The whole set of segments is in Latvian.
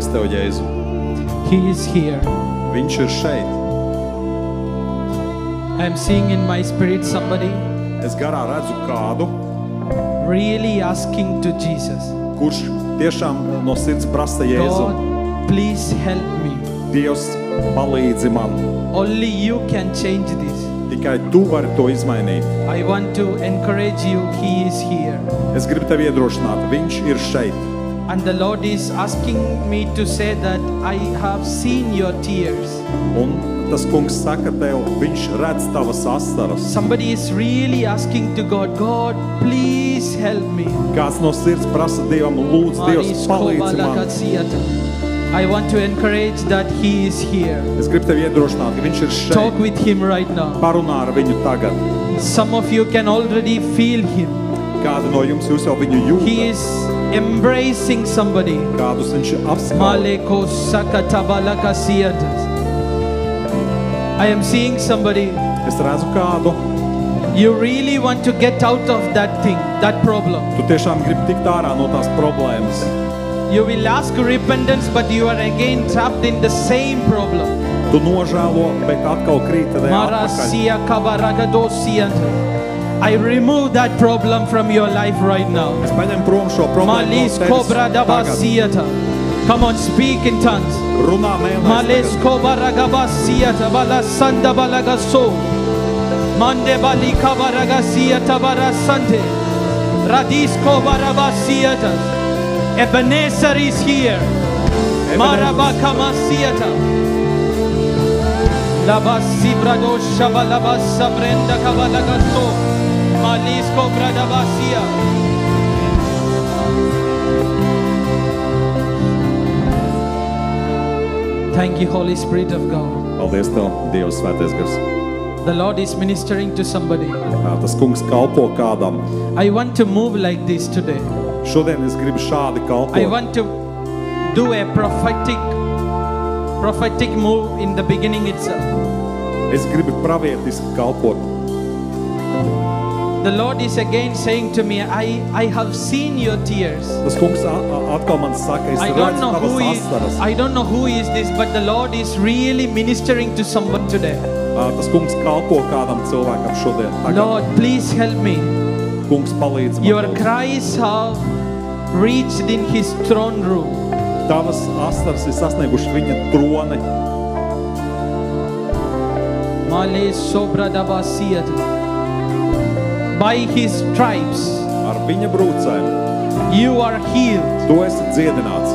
Paldies Tev, Jēzu. He is here. Viņš ir šeit. I am seeing in my spirit somebody Es garā redzu kādu, really asking to Jesus, kurš tiešām no sirds prasa Jēzu. God, please help me. Dievs, palīdzi man. Only you can change this. Tikai Tu vari to izmainīt. I want to encourage you. He is here. Es gribu Tev iedrošināt. Viņš ir šeit. And the Lord is asking me to say that I have seen your tears. Un tas kungs saka Tev, viņš redz tavas asaras. Somebody is really asking to God, God, please help me. Kāds no sirds prasa Dievam, lūdz, Dievs, palīdzi man. I want to encourage that He is here. Es gribu Tev iedrošināt, ka viņš ir šeit. Talk with Him right now. Parunā ar viņu tagad. Some of you can already feel Him. Kādi no jums jūs jau viņu jūtat? He is embracing somebody. Kādus viņš apskauj. Maleko sakatabalaka siyatas. I am seeing somebody. Es redzu kādu. You really want to get out of that thing, that problem. Tu tiešām gribi tikt ārā no tās problēmas. You will ask repentance, but you are again trapped in the same problem. Tu nožēlo, bet atkal krīt tevē atpakaļ. Marasiya kabaragadosia. I remove that problem from your life right now. Es paņem prom šo problēmu Malis no kobra tevis tagad. dabasiyata. Come on, speak in tongues. Runā mēlēs Malis tagad. kobaragabasiyata balasanda balagaso. Mande bali kabaragasiyata barasante. Radis kobarabasiyata. Ebenezer is here. Marabakamasiyata. Labasi brado shabalabasa brenda kabalagaso. Malis kobradabasiya. Thank you, Holy Spirit of God. Paldies Tev, Dievs, svētais gars. The Lord is ministering to somebody. Tas kungs kalpo kādam. I want to move like this today. Šodien es gribu šādi kalpot. I want to do a prophetic move in the beginning itself. Es gribu pravietiski kalpot. The Lord is again saying to me, I have seen your tears. Tas kungs atkal man saka, es I don't redzu know tavas asaras. I don't know who is this, but the Lord is really ministering to someone today. Tas kungs kalpo kādam cilvēkam šodien. Tagad. Lord, please help me. Kungs palīdz man. Your lūdzu. cries have reached in His throne room. Tavas asaras ir sasnieguši viņa troni. Male sobradabasiyat. By His stripes, Ar viņa brūcēm you are healed. tu esi dziedināts.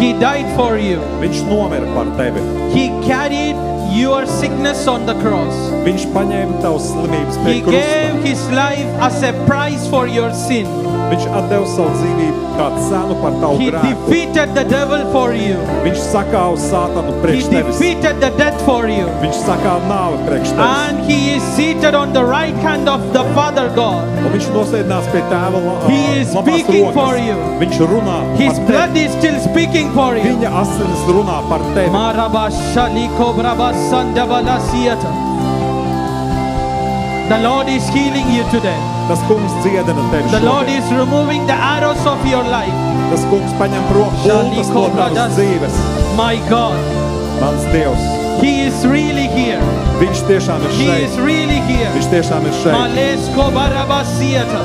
He died for you. Viņš nomira par tevi. He carried your sickness on the cross. Viņš paņēma tavas slimības He pie gave krusta. His life as a price for your sin. Viņš atdeva savu dzīvību kā cenu par tavu He grēku. defeated the devil for you. Viņš sakāva sātanu He priekš tevis. defeated the death for you. Viņš sakāva nāvi priekš tevis. And He is seated on the right hand of the Father God. Un viņš nosēdinās pie tēva He is labās speaking rokas. for you. Viņš runā His par blood tevi. is still speaking for you. Viņa asinis runā par tevi. The Lord is healing you today. Tas kungs dziedina tevi The Lord šodien. is removing the arrows of your life. Tas kungs paņem prom bultas no tavas dzīves. My God, Mans Dievs, He is really here. viņš tiešām ir He šeit. is really here. Viņš tiešām ir šeit. Malesko barabasieta.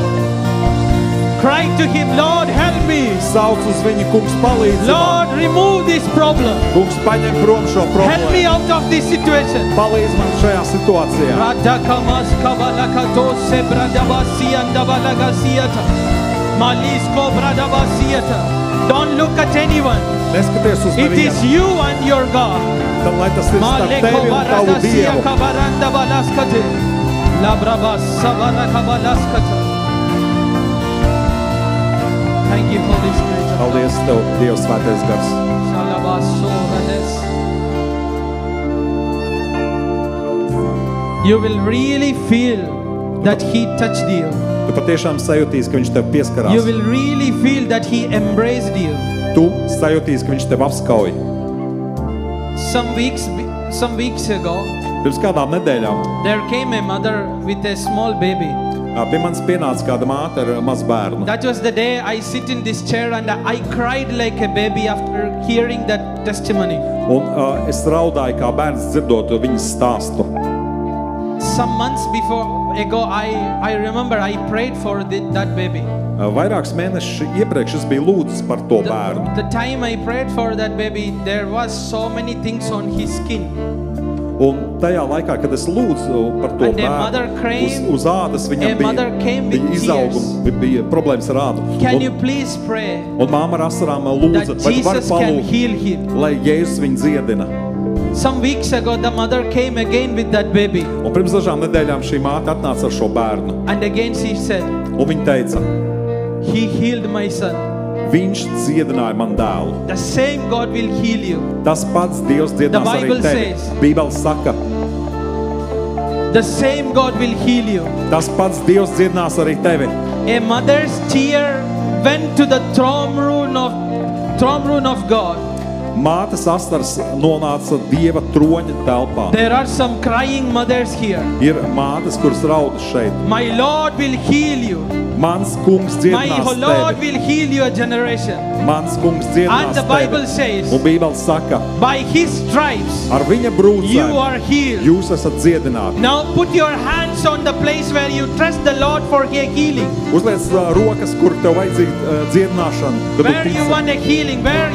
Cry to Him, Lord, help me. Sauc uz viņu, kungs palīdzi man. Lord, remove this problem. Kungs paņem prom šo Help me problēmu. out of this situation. Palīdzi man šajā situācijā. Radakamas kabalakato sebradabasianda balagasieta. Malisko bradabasieta. Don't look at anyone. Neskaties uz It is nevienu. you and your God. Tad, lai tas ir starp Maleko tevi un tavu baragasia Dievu. kabaranda balaskate. Labrabas sabaraka balaskate. Thank you, Holy Spirit. Paldies Tev, Dievs, svētais gars. Shalabasorades. You will really feel that He touched you. Tu patiešām sajūtīsi, ka viņš tev pieskarās. You will really feel that He embraced you. Tu sajūtīsi, ka viņš tev apskauj. Some weeks ago, Pirms kādām nedēļām there came a mother with a small baby. Pie manis pienāca kāda māte ar mazu bērnu. That was the day I sit in this chair and I cried like a baby after hearing that testimony. Un es raudāju kā bērns dzirdot viņas stāstu. Some months ago, I remember I prayed for that baby. Vairākus mēnešus iepriekš es biju lūdzis par to bērnu. The time I prayed for that baby, there was so many things on his skin. Un tajā laikā, kad es lūdzu par to bērnu, uz ādas viņam bija izaugums, bija problēmas ar ādu. Can you please pray un māma ar asarām lūdza, that Jesus can heal him? Lai Jēzus viņu dziedina. Some weeks ago, the mother came again with that baby. Un pirms dažām nedēļām šī māte atnāca ar šo bērnu. And again she said, un viņa teica, He healed my son. Viņš dziedināja man dēlu. The same God will heal you. Tas pats Dievs dziedinās arī tevi. Bībele saka, the same God will heal you. Tas pats Dievs dziedinās arī tevi. A mother's tear went to the throne room of God. Mātes asaras nonāca Dieva troņa telpā. There are some crying mothers here. Ir mātes, kuras raudas šeit. My Lord will heal you. Mans kungs dziedinās tevi. My Lord will heal your generation. Mans kungs dziedinās tevi. And the Bible says, un Bībele saka, by His stripes, ar viņa brūcēm, you are healed. Jūs esat dziedināti. Now put your hands on the place where you trust the Lord for healing. Uzliec rokas, kur tev vajadzīga dziedināšana. Where you want a healing, where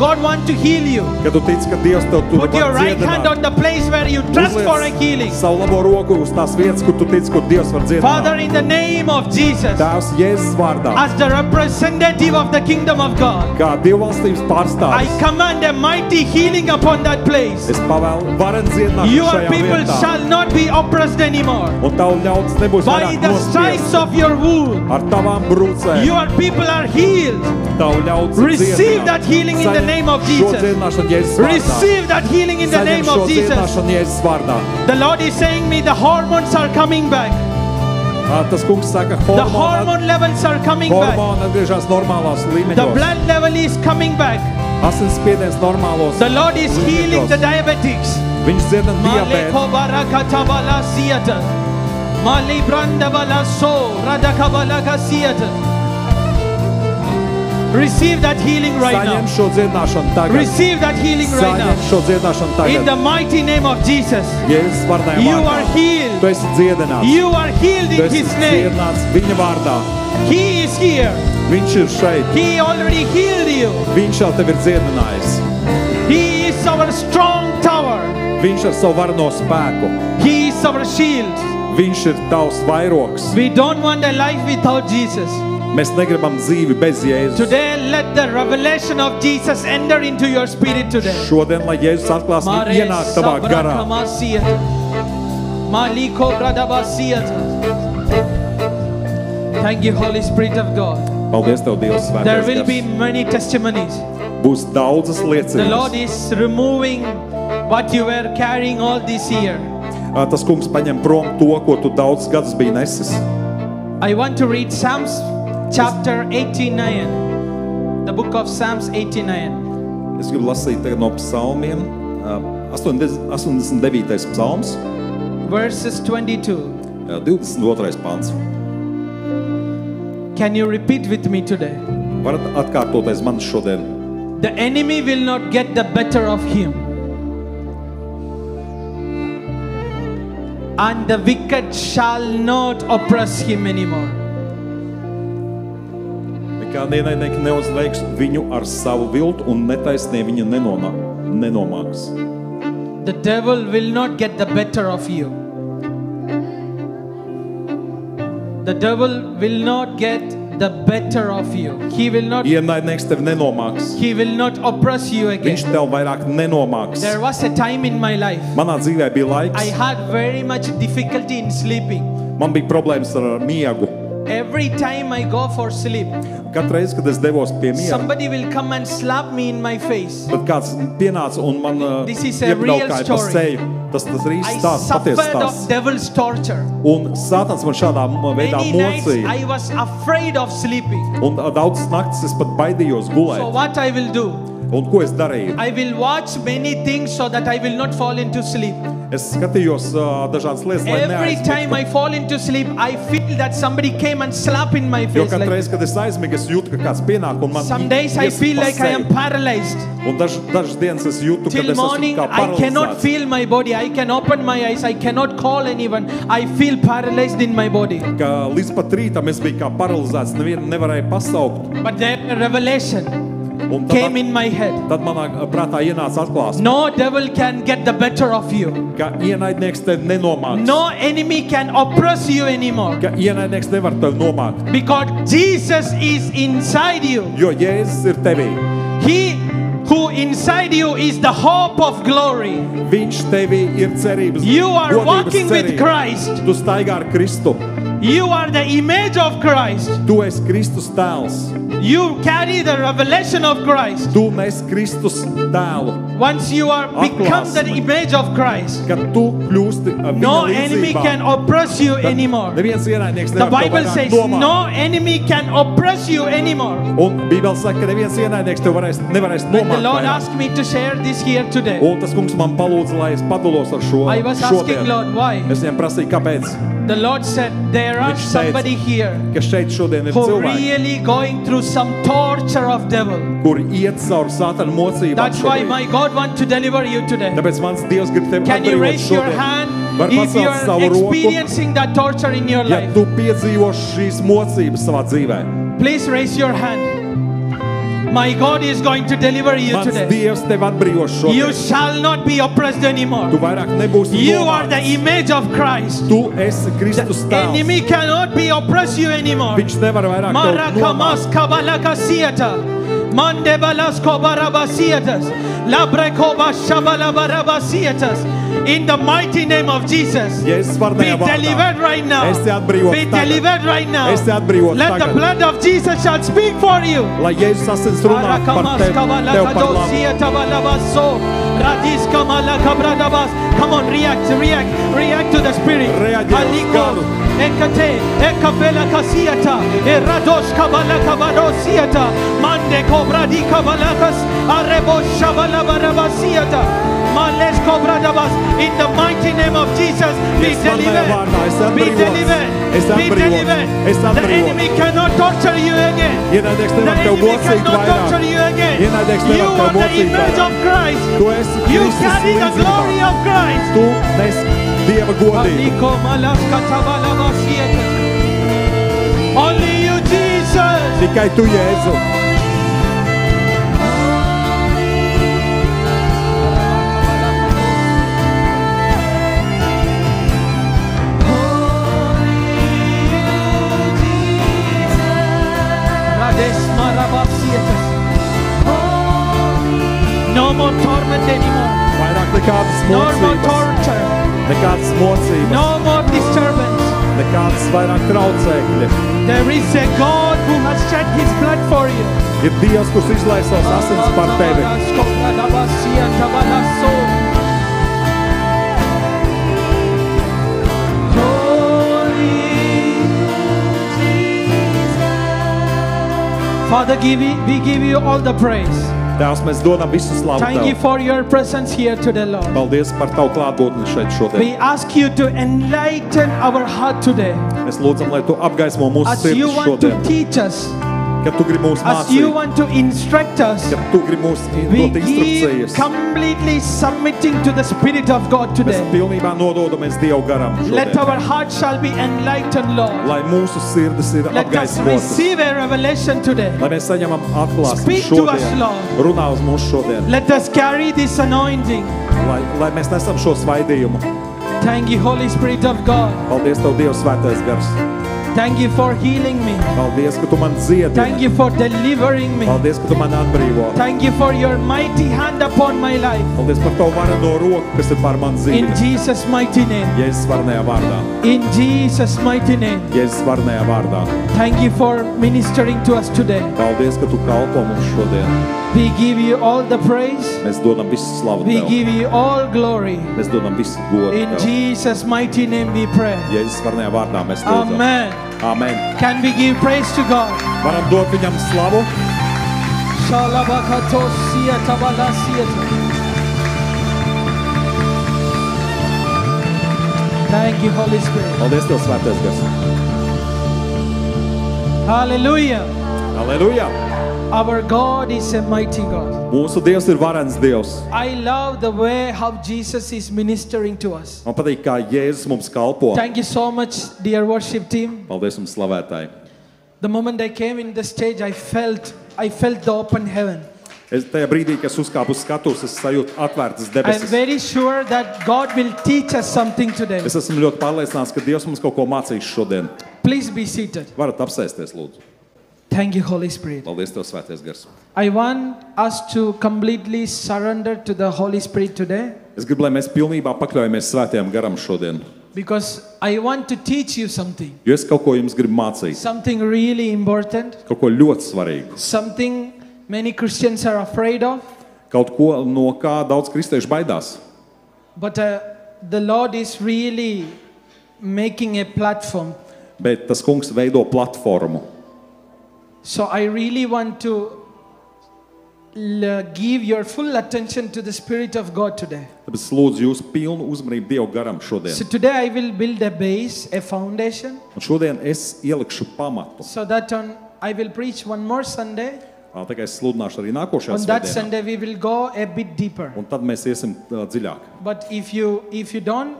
God want to heal you. Kad tu tici, ka Dievs tev tur var dziedināt. Put your right hand on the place where you trust for a healing. Savu labo roku uz tās vietas, kur tu tici, kur Dievs var dziedināt. Father, in the name of Jesus, Tēvs Jēzus vārdā, as the representative of the kingdom of God, kā Dievvalstības pārstāvis, I command a mighty healing upon that place. Es pavēlu varen dziedināšanu your šajā people vietā. Shall not be oppressed anymore. Un tavu ļaudis nebūs by vairāk the stripes of your wound. Ar tavām brūcēm. Your people are healed. Tavu ļaudis receive that healing in the name of Jesus. Receive that healing in the name of Jesus. The Lord is saying me the hormones are coming back. Tas kungs saka, the hormone levels are coming back. The blood level is coming back. The Lord is healing the diabetics. Viņš dziedina diabētu. Receive that healing right now. Receive that healing right now. In the mighty name of Jesus. You are healed. You are healed in His name. He is here. He already healed you. He is our strong tower. He is our shield. We don't want a life without Jesus. Mēs negribam dzīvi bez Jēzus. Today, let the revelation of Jesus enter into your spirit today. Šodien, lai Jēzus atklāsme ienāk tavā garā. Thank you, Holy Spirit of God. Paldies tev, Dievs, svētais gars. There will be many testimonies. Būs daudzas liecības. The Lord is removing what you were carrying all this year. Tas kungs paņem prom to, ko tu daudz gadus biji nesis. I want to read Psalms chapter 89. The book of Psalms 89. Es gribu lasīt no psalmiem. 89. psalms. Verses 22. 22. pants. Can you repeat with me today? Varat atkārtoties man šodien. The enemy will not get the better of him. And the wicked shall not oppress him anymore. Nekā nenaidnieki neuzveiks viņu ar savu viltu un netaisnie viņa nenomāks. The devil will not get the better of you. The devil will not get the better of you. He will not. Ienaidnieks tevi nenomāks. He will not oppress you again. Viņš tev vairāk nenomāks. There was a time in my life. Manā dzīvē bija laiks. I had very much difficulty in sleeping. Man bija problēmas ar miegu. Every time I go for sleep, katru reizi, kad es devos pie miega, somebody will come and slap me in my face. Tad kāds pienāca un man iebraukāja pa seju. Tas ir īsts stāsts, patiesa stāsts. I suffered of devil's torture. Un Sātans man šādā veidā mocīja. I was afraid of sleeping. Un daudzas naktis es pat baidījos gulēt. So what I will do? Un ko es darīju? I will watch many things so that I will not fall into sleep. Es skatījos dažādas lietas, lai Every time I fall into sleep, I feel that somebody came and slapped in my face. Katru reizi, kad es aizmigu, es jūtu, ka kāds pienāk un man some days I feel like I am paralyzed. Un dažas dienas es jūtu, Till morning, I cannot feel my body. I can open my eyes. I cannot call anyone. I feel paralyzed in my body. Ka līdz pat rītam es biju kā paralizēts, nevienu nevarēju pasaukt. But the revelation came in my head. Tad manā prātā ienāca atklāsme. No devil can get the better of you. Ka ienaidnieks tevi nenomāks. No enemy can oppress you anymore. Ka ienaidnieks nevar tevi nomākt. Because Jesus is inside you. Jo Jēzus ir tevī. He who inside you is the hope of glory. Viņš tevī ir cerības. You are walking with Christ. Tu staigā ar Kristu. You are the image of Christ. Tu esi Kristus tēls. You carry the revelation of Christ. Tu nes Kristus tēlu. Once you are become the image of Christ, kad tu kļūsti no enemy can oppress you anymore. Neviens ienaidnieks the Bible says no enemy can oppress you anymore. Un Bībele saka, ka neviens ienaidnieks tev nevarēs nomākt. The Lord asked me to share this here today. Un tas kungs man palūdza, lai es padalos ar šo. I was asking Lord why. Es viņam prasīju, kāpēc. The Lord said there are somebody here who really going through some torture of devil. That's why my God wants to deliver you today. Can you raise your hand if you are experiencing that torture in your life? Please raise your hand. My God is going to deliver you today. You shall not be oppressed anymore. You are the image of Christ. The enemy cannot be oppressed you anymore. Marakamas kabalakasiata. Mandebalas kobarabasiatas. Labrekoba shabalabarabaciatas. In the mighty name of Jesus, be delivered right now. Be delivered right now. Let the blood of Jesus shall speak for you. Come on, react to the Spirit. Ekate, ekavela kasiata, erados kabala kabadosiata, mande kobradi kabalakas, arebo shabala barabasiata, males kobradabas. In the mighty name of Jesus, be delivered, be delivered, be delivered. The enemy cannot torture you again. The enemy cannot torture you again. You are the image of Christ. You carry the glory of Christ. Dieva godību. Only you, Jesus. Tikai tu, Jēzu. No more torment anymore. No more torture. Nekādas mocības. No more disturbance. Nekādas vairāk traucēkļi. There is a God who has shed his blood for you. Ir Dievs, kurš izlaiž savas asins par tevi. Father, we give you all the praise. Tēvs, mēs dodam visu slavu Tev. Thank you for your presence here today, Lord. Paldies par Tavu klātbūtni šeit šodien. We ask you to enlighten our heart today. Mēs lūdzam, lai Tu apgaismo mūsu sirdis šodien. As you want to teach us. Kad Tu gribi mūs mācīt. As you want to instruct us. Kad Tu gribi mūs dot instrukcijas. We completely submitting to the Spirit of God today. Mēs pilnībā nododamies Dievu garam šodien. Let our heart shall be enlightened, Lord. Lai mūsu sirdis ir apgaismotas. Let us receive a revelation today. Lai mēs saņemam atklāsmi Speak šodien. to us, Lord. Runā uz mūsu šodien. Let us carry this anointing. Lai mēs nesam šo svaidījumu. Thank you, Holy Spirit of God. Paldies Tev, Dievs svētais gars. Thank you for healing me. Paldies, ka Tu man dziedini. Thank you for delivering me. Paldies, ka Tu man atbrīvo. Thank you for your mighty hand upon my life. Paldies par Tavu vareno roku, kas ir pār man dzīvi. In Jesus' mighty name. Jēzus varnajā vārdā. In Jesus' mighty name. Jēzus varnajā vārdā. Thank you for ministering to us today. Paldies, ka Tu kalpo mums šodien. We give you all the praise. Mēs dodam visu slavu We Tev. give you all glory. Mēs dodam visu godu In Tev. Jesus' mighty name we pray. Jēzus varnajā vārdā mēs lūdzam. Amen. Amen. Can we give praise to God? Varam dot viņam slavu. Thank you, Holy Spirit. Paldies, Tev, Svētais Gars. Hallelujah. Hallelujah. Our God is a mighty God. Mūsu Dievs ir varens Dievs. I love the way how Jesus is ministering to us. Man patīk, kā Jēzus mums kalpo. Thank you so much, dear worship team. Paldies jums, slavētāji. The moment I came in the stage, I felt the open heaven. Es tajā brīdī, kad es uzkāpu uz skatuves, es sajūtu atvērtas debesis. I'm very sure that God will teach us something today. Es esmu ļoti pārliecināts, ka Dievs mums kaut ko mācīs šodien. Please be seated. Varat apsēsties, lūdzu. Thank you, Holy Spirit. Paldies, Tev, Svētais Gars. I want us to completely surrender to the Holy Spirit today. Es gribu, lai mēs pilnībā pakļaujamies Svētajam Garam šodien. Because I want to teach you something. Jo es kaut ko jums gribu mācīt. Something really important. Kaut ko ļoti svarīgu. Something many Christians are afraid of. Kaut ko, no kā daudz kristiešu baidās. But the Lord is really making a platform. Bet tas kungs veido platformu. So I really want to give your full attention to the Spirit of God today. Tāpēc es lūdzu jūsu pilnu uzmanību Dieva garam šodien. So today I will build a base, a foundation. Un šodien es ielikšu pamatu. So that I will preach one more Sunday. Tikai es sludināšu arī nākošajā On that svētdienā. Sunday we will go a bit deeper. Un tad mēs iesim dziļāk. But if you don't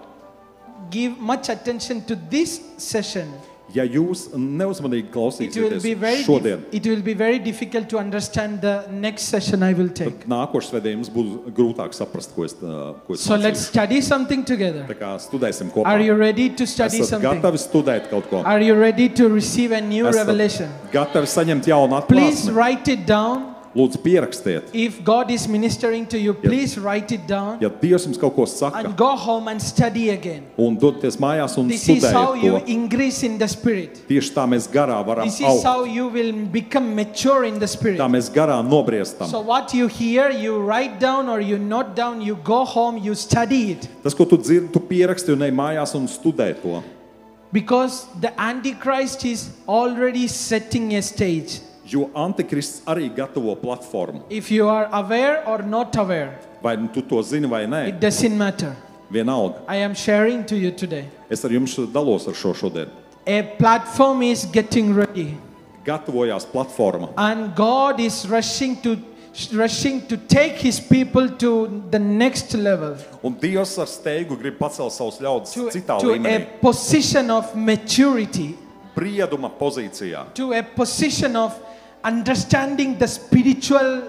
give much attention to this session, Ja jūs neuzmanīgi it will klausīsieties be very difficult to understand the next session I will take. tad nākošais svētdien jums būs grūtāk saprast, ko es So let's mācīšu. study something together. Tā kā studēsim kopā. Are you ready to study Esat something? gatavi studēt kaut ko? Are you ready to receive a new Esat revelation? gatavi saņemt jaunu Please atklāsmi? write it down. Lūdzu, pierakstiet. If God is ministering to you, please write it down Ja Dievs jums kaut ko saka, and go home and study again. un doties mājās un This is how you studējiet to, increase in the Spirit. tieši tā mēs garā varam This is augt. how you will become mature in the Spirit. Tā mēs garā nobriestam. So what you hear, you write down or you note down, you go home, you study it. Tas, ko tu dzirdi, tu pieraksti un ej mājās un studē to. Because the Antichrist is already setting a stage. Jo Antikrists arī gatavo platformu. If you are aware or not aware, Vai nu tu to zini vai nē, it doesn't matter. vienalga. I am sharing to you today. Es ar jums dalos ar šo šodien. A platform is getting ready. Gatavojās platforma. And God is rushing to take his people to the next level. Un Dievs ar steigu grib pacelt savus ļaudis citā To a līmenī. position of maturity. Brieduma pozīcijā. To a position of understanding the spiritual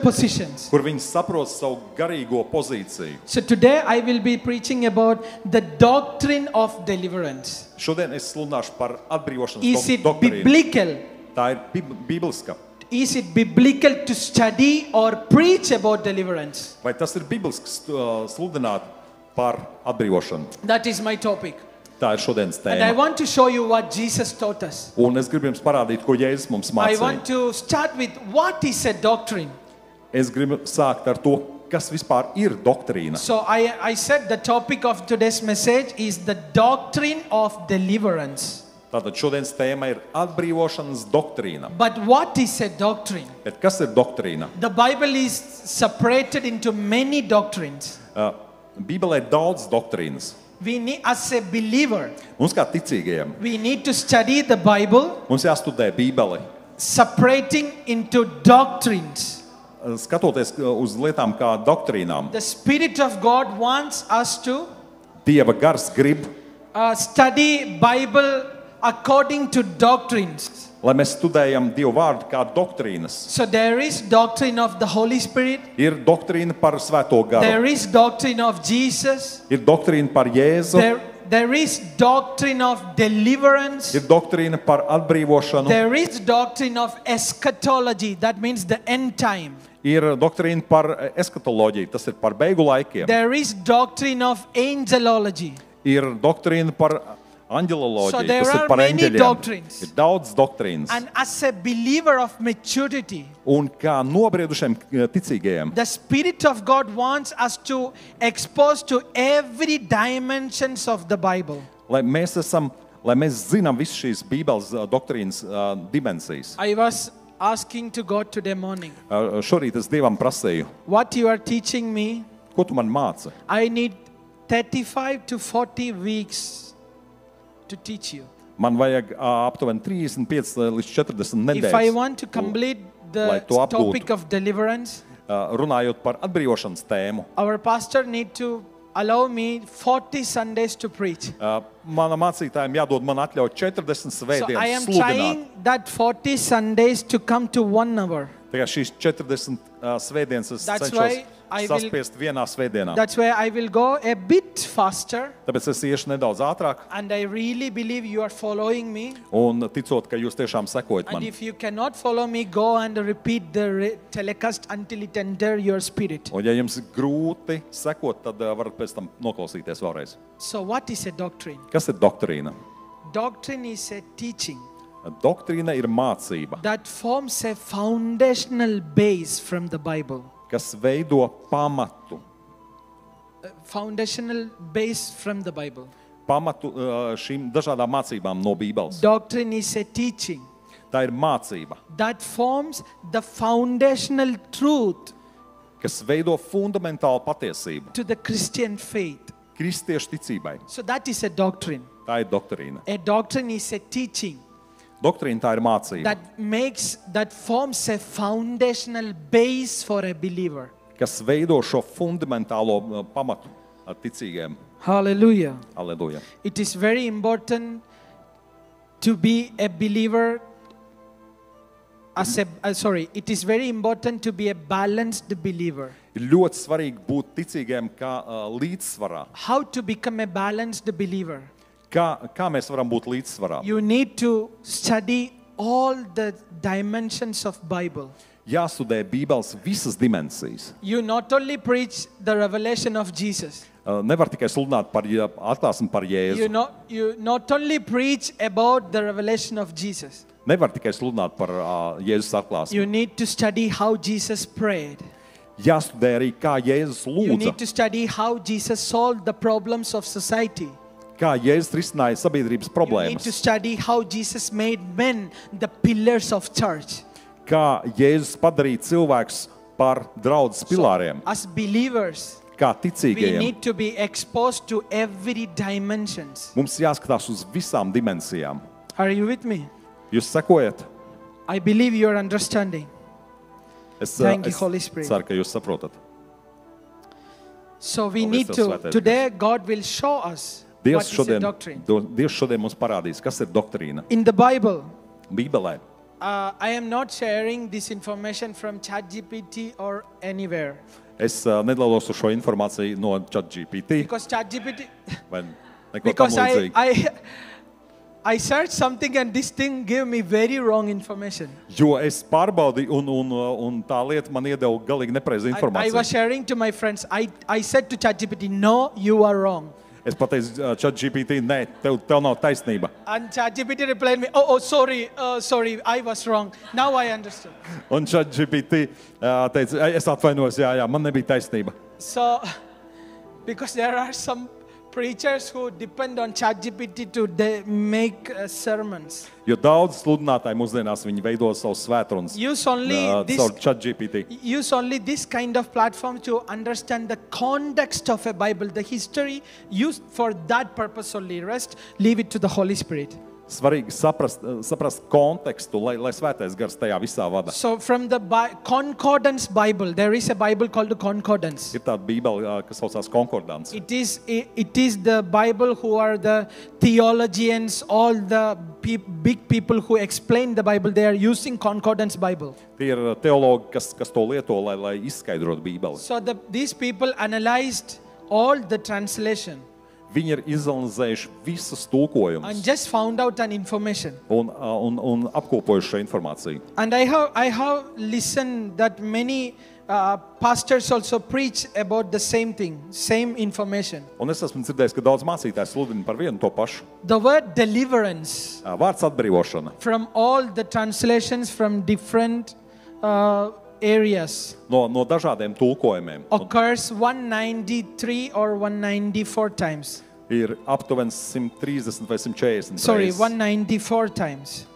positions. Kur viņi saprot savu garīgo pozīciju. So today I will be preaching about the doctrine of deliverance. Šodien es sludināšu par atbrīvošanas Is it doktrīnu. biblical? Tā ir bibliska. Is it biblical to study or preach about deliverance? Vai tas ir biblisks sludināt par atbrīvošanu? That is my topic. Tā ir šodienas And I tēma. want to show you what Jesus taught us. Un es gribu jums parādīt, ko Jēzus mums I mācīja. want to start with what is a doctrine. Es gribu sākt ar to, kas vispār ir doktrīna. So I said the topic of today's message is the doctrine of deliverance. Tātad šodienas tēma ir atbrīvošanas doktrīna. But what is a doctrine? Bet kas ir doktrīna? The Bible is separated into many doctrines. Bībelē ir daudz doktrīnas. We need, as a believer, Mums kā ticīgajiem, we need to study the Bible, mums jāstudē Bībeli, separating into doctrines. skatoties uz lietām kā doktrīnām. The Spirit of God wants us to Dieva gars grib, study Bible according to doctrines. lai mēs studējam Dievu vārdu kā doktrīnas. So there is doctrine of the Holy Spirit. Ir doktrīna par Svēto garu, There is doctrine of Jesus. ir doktrīna par Jēzu, There is doctrine of deliverance. ir doktrīna par atbrīvošanu, There is doctrine of eschatology. That means the end time. ir doktrīna par eskatoloģiju, tas ir par beigu laikiem, There is doctrine of angelology. ir doktrīna par So anģeloloģiju, there tas ir are par many eņģeļiem. doctrines. Ir daudz doktrīnas. And as a believer of maturity, Un kā nobriedušiem ticīgajiem, the Spirit of God wants us to expose to every dimensions of the Bible. lai mēs zinām visas šīs Bībeles doktrīnas dimensijas. I was asking to God today morning. Šorīt es Dievam prasīju. What you are teaching me? Ko tu man māci? I need 35 to 40 weeks to teach you. Man vajag aptuveni 35 līdz 40 nedēļas. If I want to complete the topic of deliverance, runājot par atbrīvošanas tēmu, our pastor need to allow me 40 Sundays to preach. Mana mācītājiem jādod man atļauj 40 svētdienas sludināt. So I am trying that 40 Sundays to come to 1 hour. Tagad šīs 40 svētdienas es cenšos saspiest vienā svētdienā. That's why I will go a bit faster. Tāpēc es iešu nedaudz ātrāk. And I really believe you are following me. Un ticot, ka jūs tiešām sekojat man. And if you cannot follow me, go and repeat the telecast until it enter your spirit. Un ja jums ir grūti sekot, tad varat pēc tam noklausīties vēlreiz. So what is a doctrine? Kas ir doktrīna? Doctrine is a teaching. Doktrīna ir mācība. That forms a foundational base from the Bible. Kas veido pamatu. Foundational base from the Bible. Pamatu šīm dažādām mācībām no Bībeles. Doctrine is a teaching. Tā ir mācība. That forms the foundational truth. Kas veido fundamentālu patiesību. To the Christian faith. Kristiešu ticībai. So that is a doctrine. Tā ir doktrīna. A doctrine is a teaching. Doktrīna tā ir mācība. That forms a foundational base for a believer. Kas veido šo fundamentālo pamatu ticīgiem. Hallelujah. Hallelujah. It is very important to be a believer it is very important to be a balanced believer. Ir ļoti svarīgi būt ticīgiem kā līdzsvarā. How to become a balanced believer? Kā mēs varam būt līdzsvarā? You need to study all the dimensions of Bible. Jāstudē Bībeles visas dimensijas. You not only preach the revelation of Jesus. Nevar tikai sludināt par atklāsmi par Jēzu. You not only preach about the revelation of Jesus. Nevar tikai sludināt par Jēzus atklāsmi. You need to study how Jesus prayed. Jāstudē arī kā Jēzus lūdza. You need to study how Jesus solved the problems of society. Kā Jēzus risināja sabiedrības problēmas. You need to study how Jesus made men the pillars of church. Kā Jēzus padarīja cilvēkus par draudzes pilāriem. So, as believers, kā ticīgajiem, we need to be exposed to every dimensions. Mums jāskatās uz visām dimensijām. Are you with me? Jūs sekojat? I believe you are understanding. Thank you, Holy Spirit. Ceru, ka jūs saprotat. So we need to, today God will show us what is a doctrine. Dievs šodien mums parādīs, kas ir doktrīna. In the Bible, Bībelē. I am not sharing this information from ChatGPT or anywhere. Es nedalīšos šo informāciju no ChatGPT. Because ChatGPT. Because I searched something and this thing gave me very wrong information. Jo es pārbaudīju un tā lieta man iedeva galīgi nepareizu informāciju. I was sharing to my friends. I said to ChatGPT, no, you are wrong. Es pateicu ChatGPT, nē, tev nav taisnība. And ChatGPT replied me, sorry, I was wrong. Now I understand. Un ChatGPT teica, es atvainojos, jā, man nebija taisnība. So, because there are some preachers who depend on ChatGPT to make sermons. Jo daudz sludinātāji mūsdienās viņi veido savus svētrunas caur ChatGPT. Use only this kind of platform to understand the context of a Bible, the history. Use for that purpose only. Rest, leave it to the Holy Spirit. Svarīgi saprast kontekstu, lai svētais gars tajā visā vada. So from the Concordance Bible, there is a Bible called the Concordance. Ir tāda Bībele, kas saucās Konkordants. It is the Bible who are the theologians, all the big people who explain the Bible. They are using Concordance Bible. Tie ir teologi, kas to lieto, lai izskaidrotu Bībeli. So these people analyzed all the translation. Viņi ir izanalizējuši visus tulkojumus. And just found out an information. Un apkopojuši šo informāciju. And I have listened that many pastors also preach about the same thing, same information. Un es esmu dzirdējis, ka daudz mācītāji sludina par vienu to pašu. The word deliverance. Vārds atbrīvošana. From all the translations from different areas. No dažādiem tulkojumiem. Occurs 193 or 194 times. Ir aptuveni 130 vai 140 Sorry, 194 times.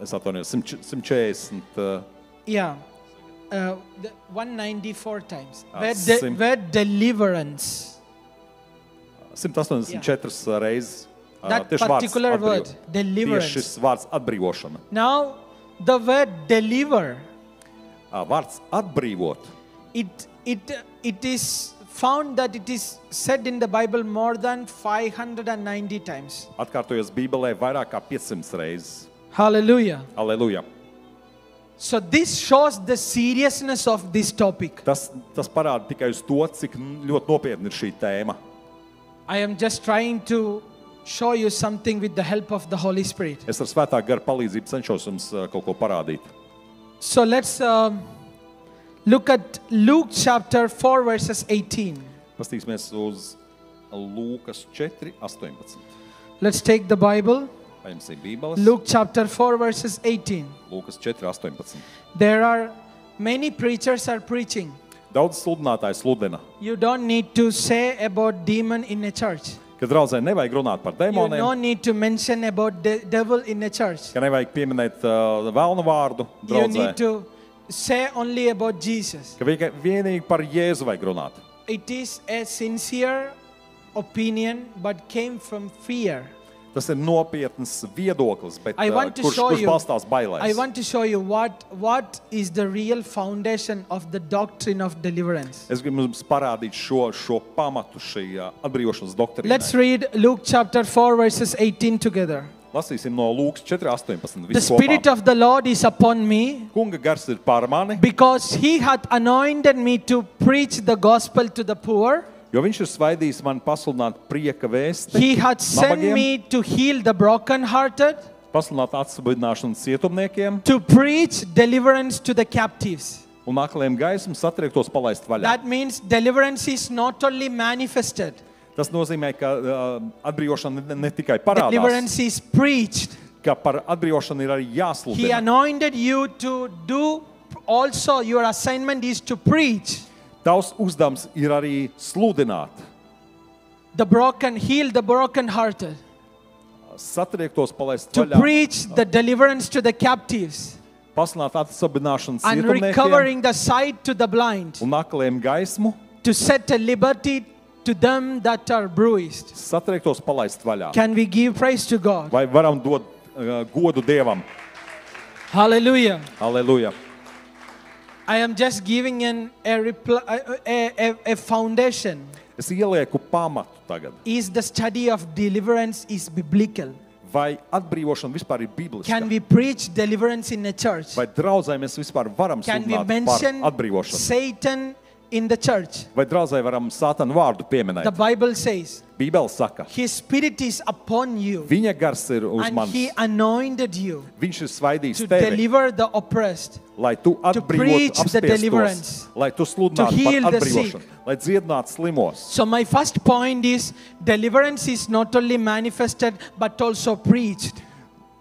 Es atvainojos, 140. Yeah. 194 times. Where deliverance. 184 reizes. That particular word, deliverance. Tieši šis vārds atbrīvošana. Now, the word deliver. Vārds atbrīvot. It is found that it is said in the Bible more than 590 times. Atkārtojos Bībelē vairāk kā 500 reizes. Hallelujah. Hallelujah. So this shows the seriousness of this topic. Tas parāda tikai uz to, cik ļoti nopietna ir šī tēma. I am just trying to show you something with the help of the Holy Spirit. Es ar Svētā gara palīdzību cenšos jums kaut ko parādīt. So let's look at Luke chapter 4 verses 18. Pastīsimies uz Lūkas 4:18. Let's take the Bible. Paņemsim Bībeles. Luke chapter 4 verses 18. Lūkas 4:18. There are many preachers are preaching. Daudz sludinātāji sludina. You don't need to say about demon in a church. Ka draudzē nevajag runāt par You demoniem. don't need to mention about the devil in a church. Ka nevajag pieminēt velna vārdu You draudzē. need to say only about Jesus. Ka vienīgi par Jēzu vajag runāt. It is a sincere opinion but came from fear. Tas ir nopietns viedoklis, bet I want to kurš show you. balstās bailēs. I want to show you what is the real foundation of the doctrine of deliverance. Es gribu jums parādīt šo pamatu šī atbrīvošanas doktrīnai. Let's read Luke chapter 4 verses 18 together. Lasīsim no Lūkas 4:18. The Spirit of the Lord is upon me, Kunga gars ir pār mani, because He hath anointed me to preach the gospel to the poor. jo viņš ir svaidījis man pasludināt prieka vēsti, He hath sent nabagiem, me to heal the brokenhearted, pasludināt atsabudināšanu cietumniekiem to preach deliverance to the captives. un akliem gaismu satriektos palaist vaļā. That means deliverance is not only manifested, Tas nozīmē, ka atbrīvošana ne tikai parādās, deliverance is preached. ka par atbrīvošanu ir arī He jāsludina. anointed you to do also, your assignment is to preach Tavs uzdevums ir arī sludināt, the broken, heal the brokenhearted, satriektos palaist to vaļā, preach the deliverance to the captives, pasludināt atsabudināšanu and cietumniekiem recovering the sight to the blind, un akliem gaismu, to set a liberty to them that are bruised. satriektos palaist vaļā. Can we give praise to God? Vai varam dot godu Dievam? Hallelujah. Halleluja. I am just giving a foundation. Es ielieku pamatu tagad. Is the study of deliverance is biblical? Vai atbrīvošana vispār ir bibliska? Can we preach deliverance in a church? Vai draudzē mēs vispār varam Can we sludināt par mention atbrīvošanu? Satan in the church? Vai draudzē varam Sātana vārdu The pieminēt? Bible says, Bībele saka, His Spirit is upon you, viņa gars ir uz and manis. He anointed you Viņš ir svaidījis to tevi, deliver the oppressed, lai tu preach atbrīvotu the deliverance, apspiestos, lai tu sludinātu to heal par the atbrīvošanu, lai dziedinātu slimos. So my first point is deliverance is not only manifested but also preached.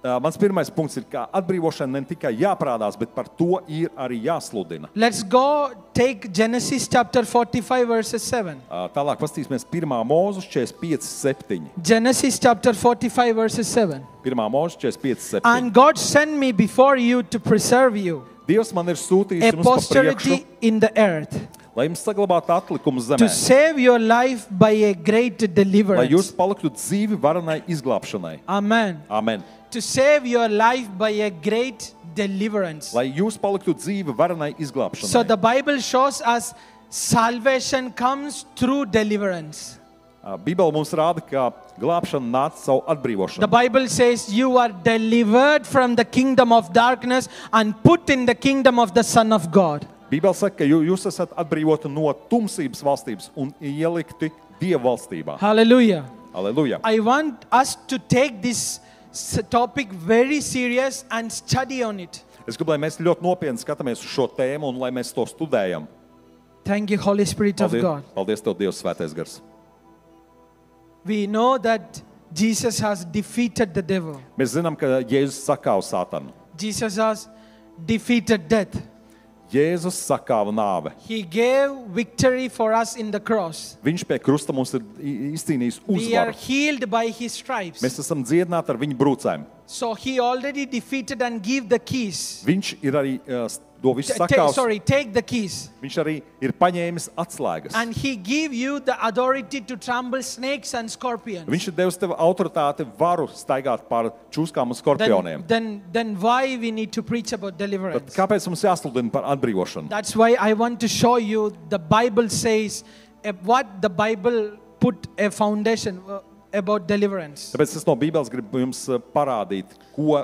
Mans pirmais punkts ir, ka atbrīvošana ne tikai jāprādās, bet par to ir arī jāsludina. Let's go take Genesis chapter 45 verses 7. Tālāk pastīsimies 1. Mūzes 45:7. Genesis chapter 45 verses 7. 1. Mūzes 45:7. And God sent me before you to preserve you, Dievs man ir sūtījis a jums pa priekšu, posterity in the earth, lai jums saglabātu atlikumus to zemē, save your life by a great lai deliverance. jūs paliktu dzīvi varanai izglābšanai. Amen. Amen. To save your life by a great deliverance. Lai jūs paliktu dzīvi varanai izglābšanai. So the Bible shows us salvation comes through deliverance. Bībele mums rāda, ka glābšana nāca savu The atbrīvošanu. Bible says you are delivered from the kingdom of darkness and put in the kingdom of the Son of God. Bībele saka, ka jūs esat atbrīvoti no tumsības valstības un ielikti Dieva valstībā. Hallelujah. Aleluja. I want us to take this topic very serious and study on it. Es gribu, lai mēs ļoti nopietni skatāmies uz šo tēmu un lai mēs to studējam. Thank you, Holy Spirit of God. Paldies Tev, Dievs, Svētais Gars. We know that Jesus has defeated the devil. Mēs zinām, ka Jēzus sakāva Sātanu. Jesus has defeated death. Jēzus sakāva nāve. He gave victory for us in the cross. Viņš pie krusta mums ir izcīnījis uzvaru. We are healed by his stripes. Mēs esam dziedināti ar viņa brūcēm. So he already defeated and gave the keys. Viņš ir arī to visu sakāvs. Take the keys. Viņš arī ir paņēmis atslēgas. And he gave you the authority to trample snakes and scorpions. Viņš ir devis tev autoritāti varu staigāt pār čūskām un skorpioniem. Then why we need to preach about deliverance? Tad kāpēc mums jāsludina par atbrīvošanu? That's why I want to show you the Bible says what the Bible put a foundation about deliverance. Tāpēc es no Bībeles gribu jums parādīt, ko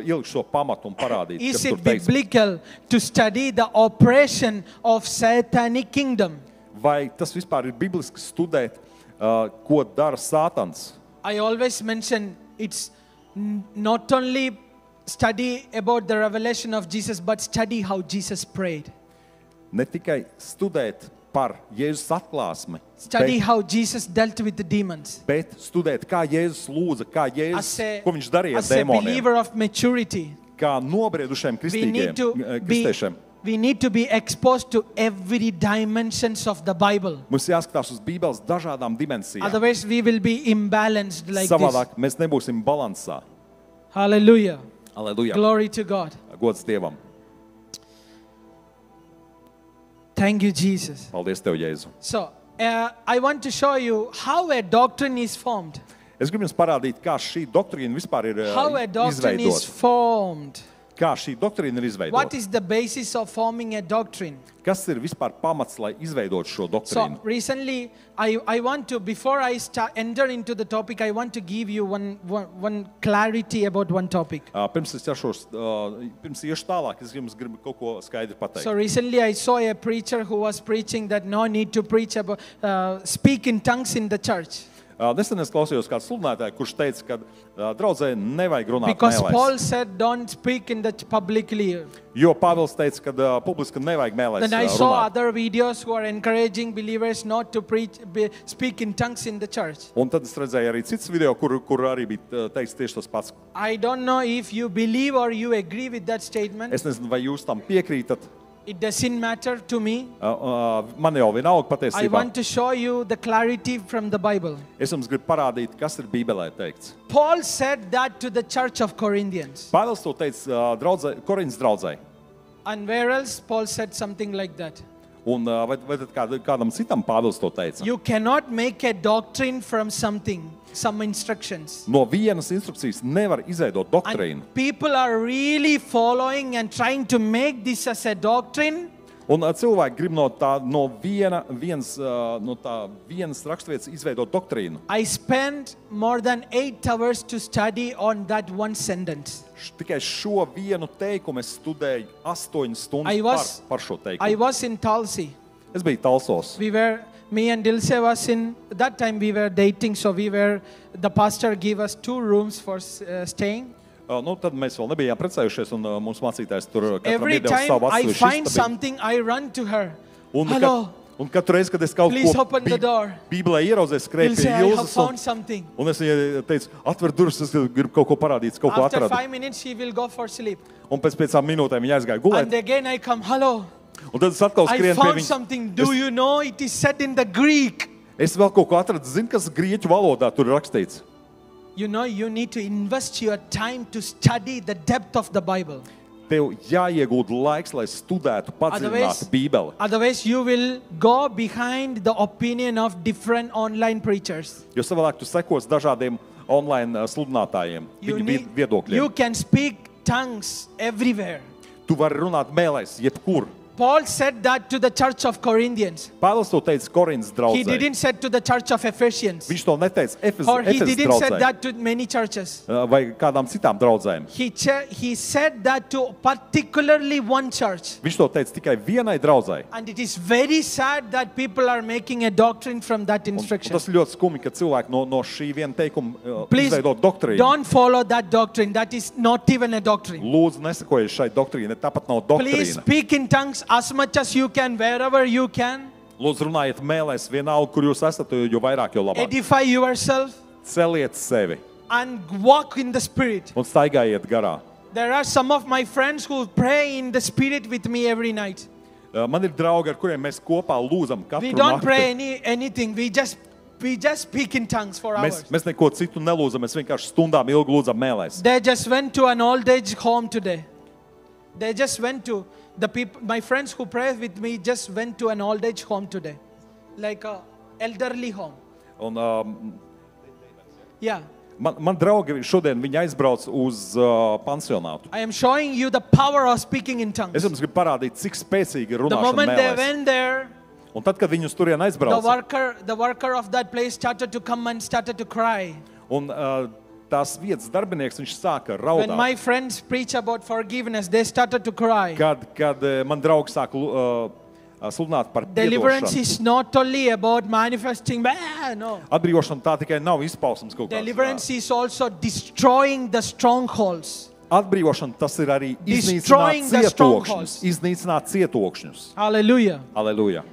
ielikt šo pamatu un parādīt. Is it biblical to study the operation of satanic kingdom? Vai tas vispār ir bibliski studēt, ko dara Sātans? I always mention it's not only study about the revelation of Jesus, but study how Jesus prayed. Ne tikai studēt par Jēzus atklāsmi, study how Jesus dealt with the demons. Bet studēt, kā Jēzus lūdza, kā Jēzus, ko viņš darīja ar dēmoniem. As a believer of maturity, kā nobriedušiem kristiešiem. We need to be exposed to every dimensions of the Bible. Mums jāskatās uz Bībeles dažādām dimensijām. Otherwise we will be imbalanced like Savādāk mēs nebūsim balansā. Hallelujah. Hallelujah. Glory to God. Gods Dievam. Thank you, Jesus. Paldies tev, Jēzu. So, I want to show you how a doctrine is formed. Es gribu jums parādīt, kā šī doktrīna vispār ir how a doctrine is formed. Kā šī doktrīna ir izveidota? What is the basis of forming a doctrine? Kas ir vispār pamats, lai izveidotu šo doktrīnu? So recently, I want to, before I enter into the topic, I want to give you one clarity about one topic. Pirms iešu tālāk, es jums gribu kaut ko skaidri pateikt. So recently, I saw a preacher who was preaching that no need to preach about speak in tongues in the church. Nesen es klausījos kādu sludinātāju, kurš teica, ka draudzē nevajag runāt Because mēlēs. Paul said don't speak in the publicly. Jo Pāvils teica, ka publiski nevajag mēlēs runāt. Then I saw other videos who are encouraging believers not to speak in tongues in the church. Un tad es redzēju arī cits video, kur arī bija teikts tieši tas pats. I don't know if you believe or you agree with that statement. Es nezinu, vai jūs tam piekrītat. It doesn't matter to me. Man jau vienalga patiesībā. I want to show you the clarity from the Bible. Es jums gribu parādīt, kas ir Bībelē teikts. Paul said that to the church of Corinthians. Pāvils to teica Korintas draudzei. And where else Paul said something like that? Un vai tad kādam citam Pāvils to teica? You cannot make a doctrine from something. Some instructions. No vienas instrukcijas nevar izveidot doktrīnu. And people are really following and trying to make this as a doctrine. Un cilvēki grib no vienas raksturvietas izveidot doktrīnu. I spent more than 8 hours to study on that one sentence. Tikai šo vienu teikumu es studēju 8 stundas par šo teikumu. I was in Tulsi. Es biju Talsos. Me and Dilse was in, that time we were dating, so the pastor gave us 2 rooms for staying. Tad mēs vēl nebijām precējušies, un mums mācītājs tur katram Every iedeva savu time I atsevišķu find istabiņu. something, I run to her. Hello. Un katru reizi, kad es kaut Please ko open the door. Bībelē ieraudzēju, skrēju pie I have Ilzas, found something. un es viņai teicu, atver durvis, es gribu kaut ko parādīt, kaut ko After atradu. 5 minutes, she will go for sleep. Un pēc 5 minūtēm viņa aizgāja gulēt. And again I come, hello. Un tad es atkal I skrienu pie found viņas. something. Do you know it is said in the Greek? Es vēl kaut ko atradu, zinu, kas grieķu valodā tur ir rakstīts. You know, you need to invest your time to study the depth of the Bible. Tev jāiegūt laiks, lai studētu, padziļinātu Bībeli. Otherwise, you will go behind the opinion of different online preachers. Jo savādāk tu sekos dažādiem online sludinātājiem, viņu viedokļiem. You can speak tongues everywhere. Tu vari runāt mēlēs, jebkur. Paul said that to the church of Corinthians. Pāvils to teica Korintas draudzei. He didn't say to the church of Ephesians. Viņš to neteica Or he Efesas didn't say draudzei. that to many churches. Vai kādām citām draudzēm. He said that to particularly one church. Viņš to teica tikai vienai draudzei. And it is very sad that people are making a doctrine from that instruction. Un tas ļoti skumji, ka cilvēki no šī viena teikuma Please izveidot doktrīnu. don't follow that doctrine. That is not even a doctrine. Lūdzu, nesakojiet šai doktrīnai, tāpat nav Please doktrīna. speak in tongues as much as you can, wherever you can. Lūdzu, runājiet mēlēs vienalga, kur jūs esat, jo vairāk, jo labāk. Edify yourself Celiet sevi and walk in the Spirit. un staigājiet garā. There are some of my friends who pray in the spirit with me every night. Man ir draugi, ar kuriem mēs kopā lūdzam katru nakti. We don't pray anything. We just speak in tongues for hours. Mēs neko citu nelūdzam, mēs vienkārši stundām ilgi lūdzam mēlēs. They just went to an old age home today. They just went to the people. My friends who pray with me just went to an old age home today, like a elderly home. Un, yeah. Man draugi šodien viņi aizbrauc uz pansionātu. I am showing you the power of speaking in tongues. Es jums gribu parādīt, cik spēcīgi ir The runāšana moment they mēlēs. went there, Un tad, kad viņi uz turien aizbrauca, the worker of that place started to come and started to cry. un tās vietas darbinieks, viņš sāka When my raudāt. friends preach about forgiveness, they started to cry. Kad man draugi sāka sludināt par Deliverance piedošanu. is not only about manifesting, no. Atbrīvošana tā tikai nav izpausmes kaut kāds. Deliverance is also destroying the strongholds. Atbrīvošana tas ir arī Destroying iznīcināt the cietokšņus. strongholds. Iznīcināt cietokšņus. Hallelujah. Aleluja.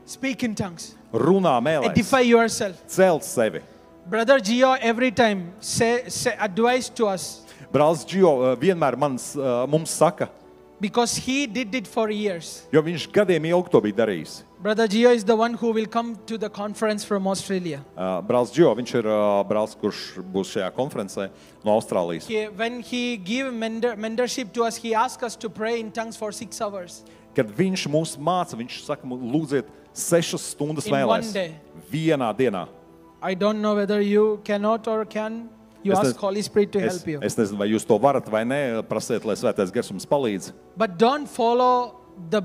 Speak in tongues. Runā mēlēs. Edify yourself. Celt sevi. Brother Gio every time say advice to us, Brālis Gio vienmēr mums saka, because he did it for years. jo viņš gadiem ilgi to bija darījis. Brother Gio is the one who will come to the conference from Australia. Brālis Gio, viņš ir brālis, kurš būs šajā konferencē no Austrālijas. When he gave mentorship to us, he asked us to pray in tongues for 6 hours. Kad viņš mūs māca, viņš saka, lūdziet 6 stundas In mēlēs. one day. Vienā dienā. I don't know whether you cannot or can. You ask Holy Spirit to help you. Es nezinu, vai jūs to varat vai nē, prasiet, lai Svētais Gars jums palīdz. But don't follow the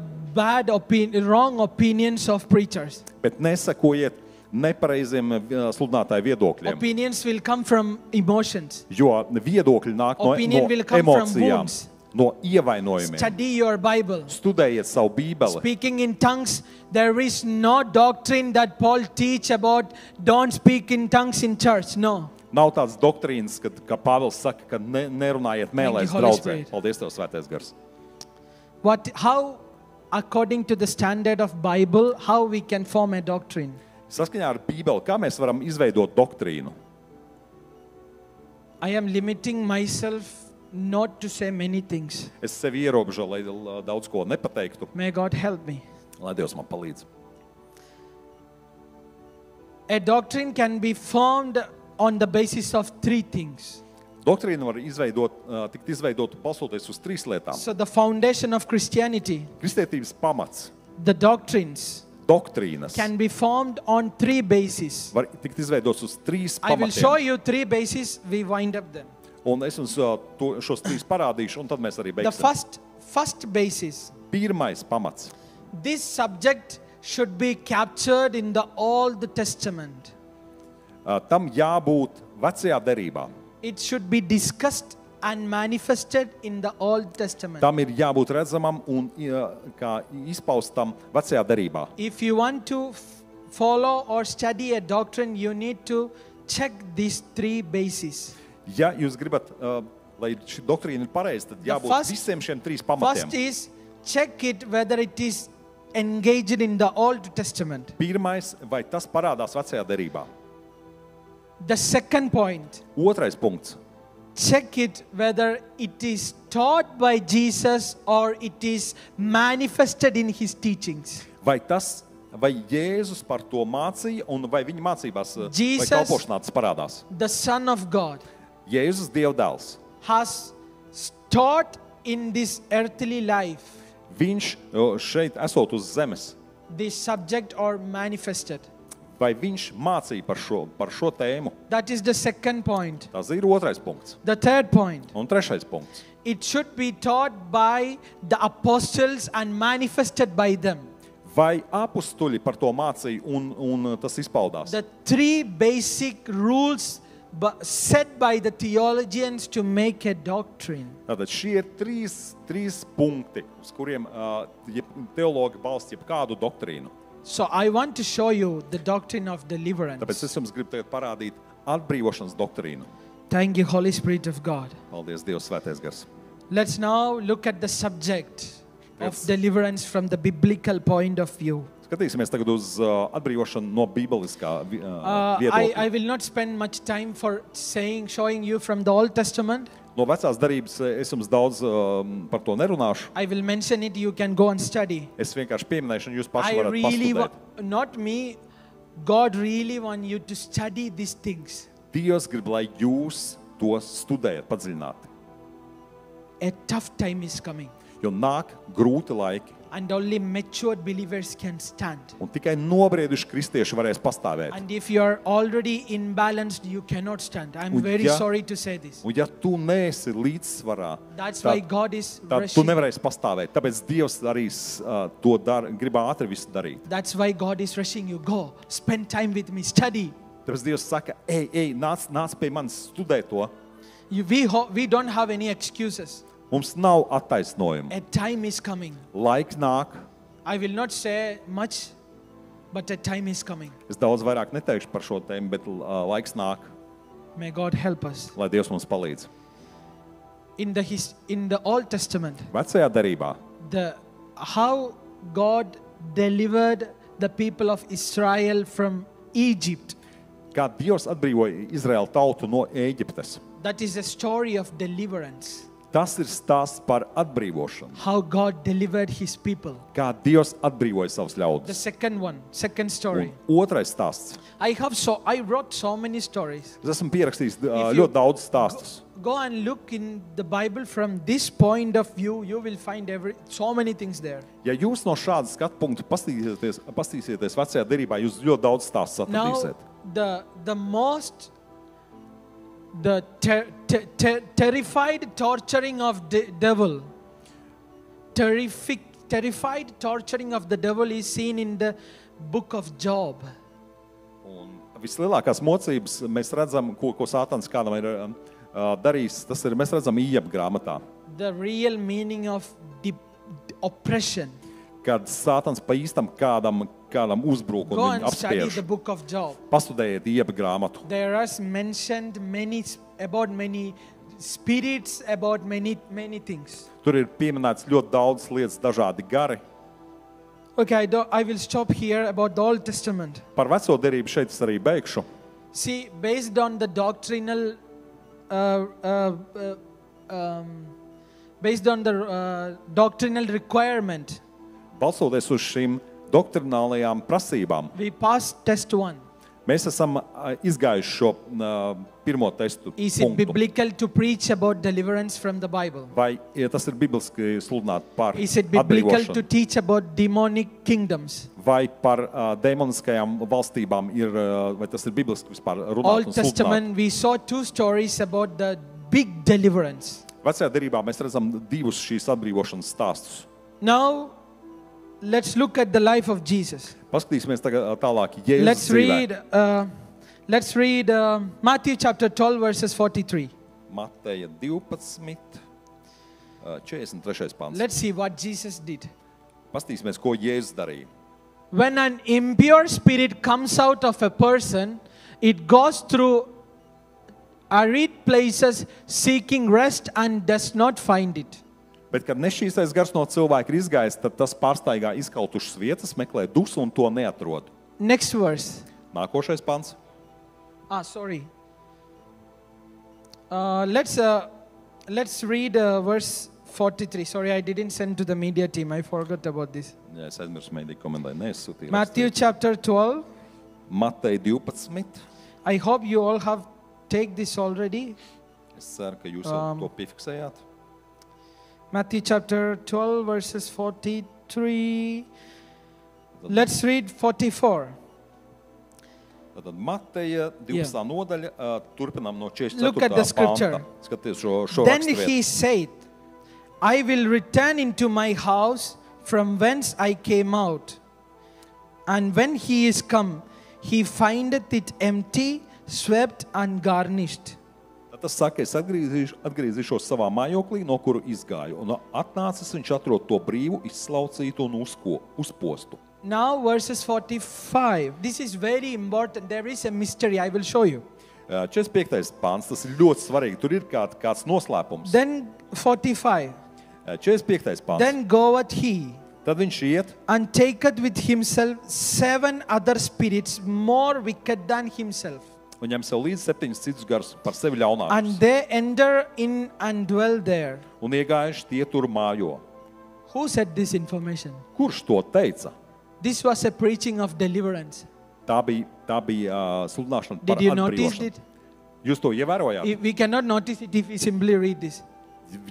wrong opinions of preachers. Bet nesakojiet nepareiziem sludinātāju viedokļiem. Opinions will come from emotions. Jo viedokļi nāk no Opinion will come from emocijām, wounds. no ievainojumiem. Study your Bible. Studējiet savu Bībeli. Speaking in tongues, there is no doctrine that Paul teach about don't speak in tongues in church. No. Nav tādas doktrīnas, ka Pāvils saka, ka nerunājiet mēlēs Thank you, Holy draudzē. Spirit. Paldies Tev, Svētais Gars. How, according to the standard of Bible, how we can form a doctrine? Saskaņā ar Bībeli, kā mēs varam izveidot doktrīnu? I am limiting myself not to say many things. Es sevi ierobežoju, lai daudz ko nepateiktu. May God help me. Lai Dievs man palīdz. A doctrine can be formed on the basis of 3 things. Doktrīna var tikt izveidota balstoties uz 3 lietām. So the foundation of Christianity, Kristietības pamats, the doctrines, doktrīnas can be formed on 3 bases. var tikt izveidots uz 3 I will show pamatiem. you 3 bases, we wind up them. Un es jums šos 3 parādīšu, un tad mēs arī The beigsim. first basis, Pirmais pamats. this subject should be captured in the Old Testament. Tam jābūt vecajā derībā. It should be discussed and manifested in the Old Testament. Tam ir jābūt redzamam un kā izpaustam vecajā derībā. If you want to follow or study a doctrine, you need to check these 3 bases. Ja jūs gribat, lai šī doktrīna ir pareiza, tad jābūt visiem šiem 3 First pamatiem. is check it whether it is engaged in the Old Testament. Pirmais, vai tas parādās vecajā derībā. The second point, Otrais punkts. check it whether it is taught by Jesus or it is manifested in his teachings. Vai Jēzus par to mācīja un vai viņa mācībās vai Jesus, kalpošanā tas parādās? the Son of God, Jēzus Dieva dēls. has taught in this earthly life Viņš šeit esot uz zemes. this subject or manifested. Vai viņš mācīja par šo tēmu? That is the second point. Tas ir otrais punkts. The third point, Un trešais punkts. it should be taught by the apostles and manifested by them. Vai apustuļi par to mācīja un tas izpaudās? The 3 basic rules set by the theologians to make a doctrine. Tātad šie ir trīs punkti, uz kuriem teologi balsta jebkādu doktrīnu. So I want to show you the doctrine of deliverance. Tāpēc es jums gribu tagad parādīt atbrīvošanas doktrīnu. Thank you, Holy Spirit of God. Paldies, Dievs, Svētais Gars. Let's now look at the subject of deliverance from the biblical point of view. Skatīsimies tagad uz atbrīvošanu no bībeliskā I viedokļa. will not spend much time for showing you from the Old Testament. No vecās darības es jums daudz par to nerunāšu. I will mention it, you can go and study. Es vienkārši pieminēšu, un jūs paši varat pastudēt. Not me, God really want you to study these things. Dievs grib, lai jūs to studējat padziļināti. A tough time is coming. Jo nāk grūti laiki. And only matured believers can stand. Un tikai nobrieduši kristieši varēs pastāvēt. And if you are already imbalanced, you cannot stand. I'm very sorry to say this. Un ja tu neesi līdzsvarā, that's why God is tad tu nevarēsi pastāvēt. Tāpēc Dievs arī to grib ātri visu darīt. That's why God is rushing you. Go, spend time with me, study. Tāpēc Dievs saka, ej, nāc pie manis, studē to. We don't have any excuses. Mums nav attaisnojumu. A time is coming. Laiks nāk. I will not say much, but a time is coming. Es daudz vairāk neteikšu par šo tēmu, bet laiks nāk. May God help us. Lai Dievs mums palīdz. In the Old Testament, Vecajā darībā, how God delivered the people of Israel from Egypt. Kā Dievs atbrīvoja Izraēlu tautu no Ēģiptes. That is a story of deliverance. Tas ir stāsts par atbrīvošanu. How God delivered his people. Kā Dievs atbrīvoja savus ļaudis. The second story. Un otrais stāsts. I wrote so many stories. Es esmu pierakstījis ļoti daudz stāstus. Go and look in the Bible from this point of view, you will find so many things there. Ja jūs no šāda skatu punkta pastīsieties vecajā derībā, jūs ļoti daudz stāstus atradīsiet. Now, the terrified torturing of the devil. Terrified torturing of the devil is seen in the book of Job. Un vislielākās mocības mēs redzam, ko Sātans kādam ir darījis, mēs redzam Ījaba grāmatā. The real meaning of oppression. Kad Sātans pa īstam kādam uzbruk un viņu apspiež. Pastudējiet Ījaba grāmatu. There is mentioned about many spirits, about many things. Tur ir pieminēts ļoti daudz lietas, dažādi gari. Okay, I will stop here about the Old Testament. Par veco derību šeit es arī beigšu. See, based on the doctrinal doctrinal requirement. Balsoties uz šīm doktrinālajām prasībām, we passed test 1. Mēs esam izgājuši šo pirmo testu punktu. Is it biblical to preach about deliverance from the Bible? Vai tas ir bibliski sludināt par atbrīvošanu? Is it biblical to teach about demonic kingdoms? Vai par demoniskajām valstībām vai tas ir bibliski vispār runāt un sludināt? Old Testament, we saw 2 stories about the big deliverance. Vecajā derībā mēs redzam 2 šīs atbrīvošanas stāstus. Now, let's look at the life of Jesus. Paskatīsimies tālāk Jēzus dzīvē. Let's read Matthew chapter 12 verses 43. Mateja 12, 43. pants. Let's see what Jesus did. Paskatīsimies, ko Jēzus darīja. When an impure spirit comes out of a person, it goes through arid places seeking rest and does not find it. Bet, kad nešķīstais gars no cilvēka ir izgājis, tad tas pārstaigā izkautušas vietas, meklē dusu un to neatrod. Next verse. Nākošais pants. Sorry. Let's read verse 43. Sorry, I didn't send to the media team. I forgot about this. Jā, es aizmirsu mēdī komendai, neizsūtīju. Matthew chapter 12. Mateja 12. I hope you all have take this already. Es ceru, ka jūs to piefiksējāt. Matthew chapter 12 verses 43. Let's read 44. Tad Mateja 12. nodaļa, turpinām no 44. Look at the scripture. Skaties šo Then raksturvietu. he said, I will return into my house from whence I came out. And when he is come, he findeth it empty, swept and garnished. Tas saka, es atgriezīšos savā mājoklī, no kuru izgāju, un atnācis viņš atrod to brīvu, izslaucītu un uzpostu. Now verses 45. This is very important. There is a mystery. I will show you. 45. pāns, tas ir ļoti svarīgi. Tur ir kāds noslēpums. Then 45. 45. pāns. Then goeth he. Tad viņš iet. And taketh with himself 7 other spirits more wicked than himself. un ņem sev līdzi 7 citus garus par sevi ļaunākus. And they enter in and dwell there. Un iegājuši tie tur mājo. Who said this information? Kurš to teica? This was a preaching of deliverance. Tā bija sludināšana par Did you notice atbrīvošanu. it? Jūs to ievērojāt? We cannot notice it if we simply read this.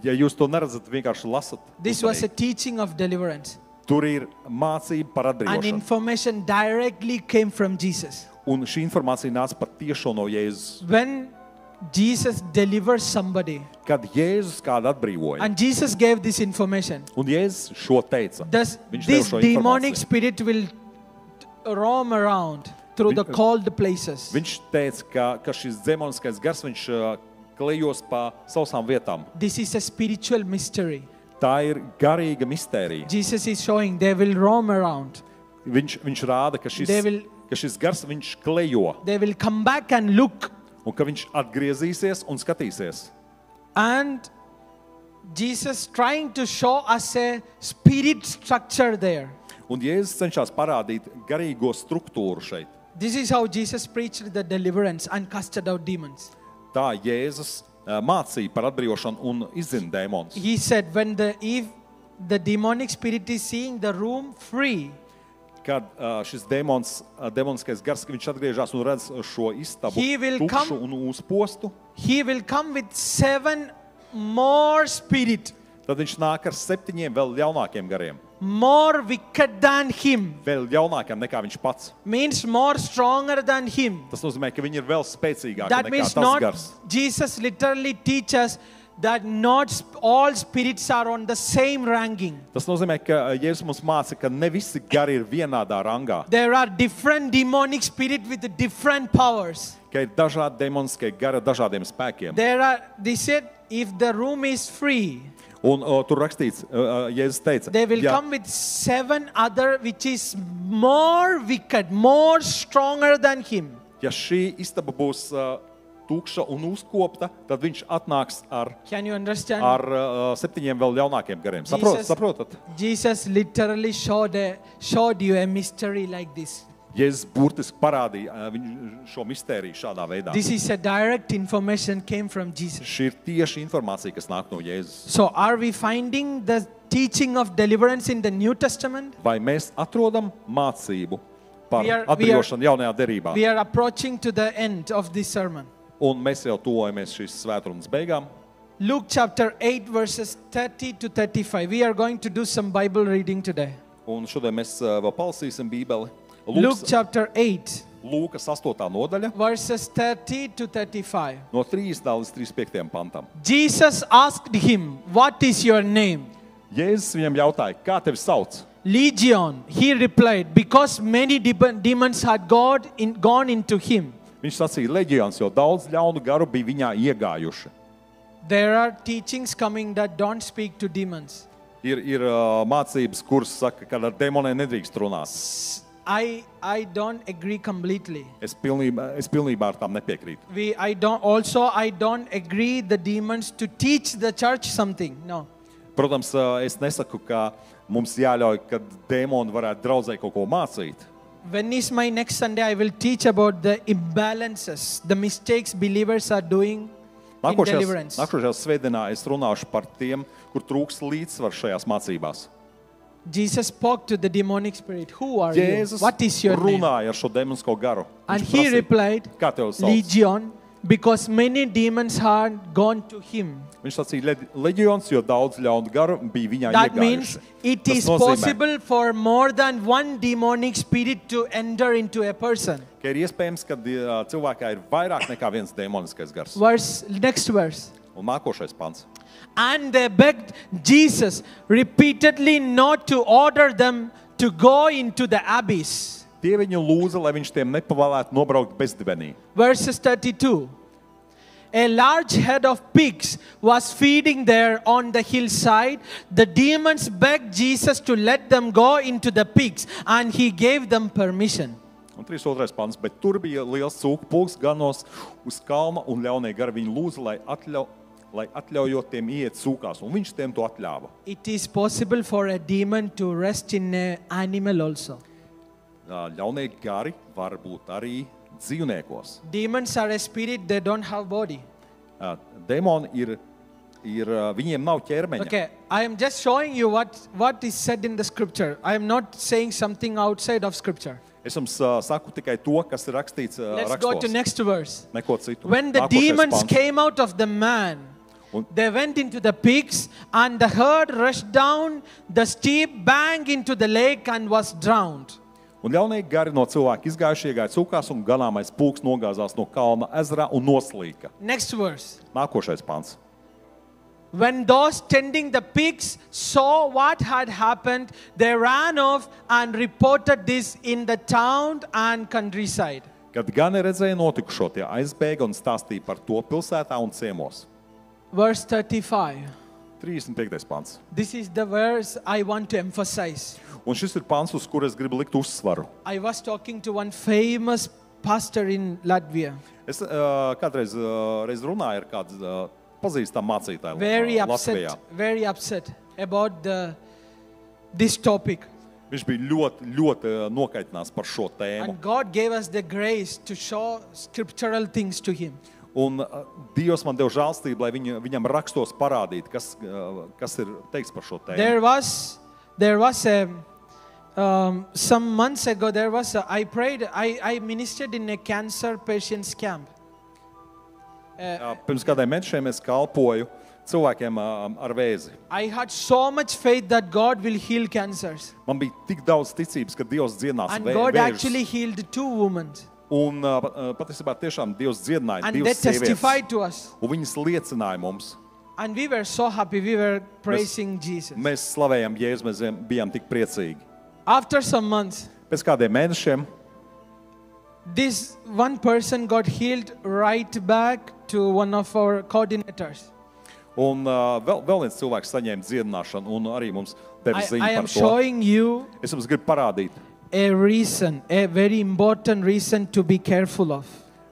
Ja jūs to neredzat, vienkārši lasat. This was a teaching of deliverance. Tur ir mācība par And atbrīvošanu. information directly came from Jesus. Un šī informācija nāca par tiešo no Jēzus. When Jesus delivers somebody, Kad Jēzus kādu atbrīvoja, and Jesus gave this information, un Jēzus šo teica, this viņš deva šo demonic informāciju. spirit will roam around through the cold places. Viņš teica, ka šis demoniskais gars, viņš klejos pa sausām vietām. This is a spiritual mystery. Tā ir garīga mistērija. Jesus is showing they will roam around. Viņš rāda, ka šis gars, viņš klejo, They will come back and look. un ka viņš atgriezīsies un skatīsies. And Jesus trying to show us a spirit structure there. Un Jēzus cenšas parādīt garīgo struktūru šeit. This is how Jesus preached the deliverance and casted out demons. Tā Jēzus mācīja par atbrīvošanu un izzina dēmonus. He said, if the demonic spirit is seeing the room free, Kad šis demoniskais gars, viņš atgriežas un redz šo istabu He will tukšu come- un uzpostu, he will come with 7 more spirit, tad viņš nāk ar 7 vēl ļaunākiem gariem. more wicked than him. Vēl ļaunākiem nekā viņš pats. Means more stronger than him. Tas nozīmē, ka viņi ir vēl spēcīgāki That nekā means tas not, gars. Jesus literally teaches that not all spirits are on the same ranking. Tas nozīmē, ka Jēzus mums māca, ka ne visi gari ir vienādā rangā. There are different demonic spirits with different powers. Ka ir dažādi demoniskie gari ar dažādiem spēkiem. They said, if the room is free, Un tur rakstīts, Jēzus teica, they will come with 7 other which is more wicked, more stronger than him. ja šī istaba būs tukša un uzkopta, tad viņš atnāks ar Can you understand? 7 vēl ļaunākiem gariem. Saprotat? Jesus literally showed you a mystery like this. Jēzus burtiski parādīja šo mistēriju šādā veidā. This is a direct information came from Jesus. Šī ir tieši informācija, kas nāk no Jēzus. So are we finding the teaching of deliverance in the New Testament? Vai mēs atrodam mācību par We are- atbrīvošanu jaunajā derībā? We are approaching to the end of this sermon. Un mēs jau tuvojamies šīs svētrunas beigām. Luke chapter 8 verses 30 to 35. We are going to do some Bible reading today. Un šodien mēs vēl palasīsim Bībeli. Luke chapter 8 Lūkas 8. nodaļa verses 30 to 35. no 3. līdz 35. pantam. Jesus asked him, "What is your name?" Jēzus viņam jautāja, kā tevi sauc? Legion, he replied, because many demons had gone into him. Viņš sacīja leģions, jo daudz ļaunu garu bija viņā iegājuši. There are teachings coming that don't speak to demons. Ir mācības, kuras saka, ka ar demoniem nedrīkst runāt. I don't agree completely. Es pilnībā ar tām nepiekrītu. I don't agree the demons to teach the church something. No. Protams, es nesaku, ka mums jāļauj, ka dēmoni varētu draudzē kaut ko mācīt. When is my next Sunday? I will teach about the imbalances, the mistakes believers are doing in deliverance. Nākošajā svētdienā es runāšu par tiem, kur trūks līdzsvars šajās mācībās. Jesus spoke to the demonic spirit. Who are Jēzus you? What is your name? runāja ar šo demonisko garu. And Viņš he prasīja, replied, kā tev sauc? Legion, because many demons had gone to him. Viņš sacīja leģions, jo daudz ļaunu garu bija viņā That iegājuši. means it Tas is nozīmē, possible for more than one demonic spirit to enter into a person. ka ir iespējams, ka cilvēkā ir vairāk nekā viens demoniskais gars. Next verse. Un nākošais pants. And they begged Jesus repeatedly not to order them to go into the abyss. Tie viņu lūdza, lai viņš tiem nepavēlētu nobraukt bezdibenī. Verses 32. A large herd of pigs was feeding there on the hillside. The demons begged Jesus to let them go into the pigs, and he gave them permission. Un 32. pants. Bet tur bija liels cūku pulks ganos uz kalna, un ļaunie gari viņu lūdza, lai atļaujot tiem iet cūkās, un viņš tiem to atļāva. It is possible for a demon to rest in an animal also. ļaunie gari var būt arī dzīvniekos. Demons are a spirit, they don't have body. Demoni ir viņiem nav ķermeņa. Okay, I am just showing you what is said in the scripture. I am not saying something outside of scripture. Es jums saku tikai to, kas ir rakstīts rakstos. Let's go to next verse. Neko citu. When the demons came out of the man, they went into the pigs, and the herd rushed down the steep bank into the lake and was drowned. Un ļaunie gari no cilvēka izgājuši, iegāja cūkās, un ganāmais pulks nogāzās no kalna ezerā un noslīka. Next verse. Nākošais pants. When those tending the pigs saw what had happened, they ran off and reported this in the town and countryside. Kad gani redzēja notikušo, tie aizbēga un stāstīja par to pilsētā un ciemos. Verse 35. 35. pants. This is the verse I want to emphasize. Un šis ir pants, uz kur es gribu likt uzsvaru. I was talking to one famous pastor in Latvia. Es kādreiz runāju ar kādu pazīstamu mācītāju Latvijā. Very upset about this topic. Viņš bija ļoti nokaitināts par šo tēmu. And God gave us the grace to show scriptural things to him. Un Dievs man deva žēlstību, lai viņam rakstos parādīt, kas ir teiks par šo tēmu. There was some months ago I ministered in a cancer patients camp. Pirms kādiem mēnešiem es kalpoju cilvēkiem ar vēzi. I had so much faith that God will heal cancers. Man bija tik daudz ticības, ka Dievs dziedinās vēžus. And God actually healed 2 women. Un patiesībā tiešām Dievs dziedināja 2 sievietes. And they testified to us. Un viņas liecināja mums. And we were so happy, we were praising Jesus. Mēs slavējam Jēzu, mēs bijām tik priecīgi. After some months, pēc kādiem mēnešiem, this one person got healed right back to one of our coordinators. Un vēl viens cilvēks saņēma dziedināšanu, un arī mums deva ziņu par to. I am showing you es jums gribu parādīt a very important reason to be careful of.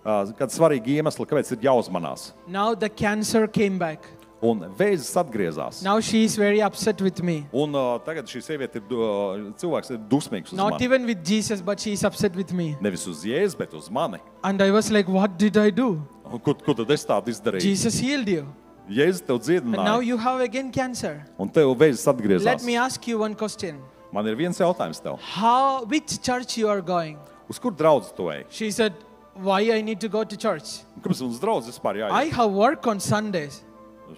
Kāda svarīga iemesla, kāpēc ir jāuzmanās. Now the cancer came back. Un vēzis atgriezās. Now she is very upset with me. Un tagad šī sieviete cilvēks ir dusmīgs uz mani. Not even with Jesus, but she is upset with me. Nevis uz Jēzu, bet uz mani. And I was like, what did I do? Ko tad es tādu izdarīju? Jesus healed you. Jēzus tev dziedināja. And now you have again cancer. Un tev vēzis atgriezās. Let me ask you one question. Man ir viens jautājums tev. Which church you are going? Uz kur draudzi tu ej? She said, why I need to go to church? Kāpēc mums draudzi vispār jāiet? I have work on Sundays.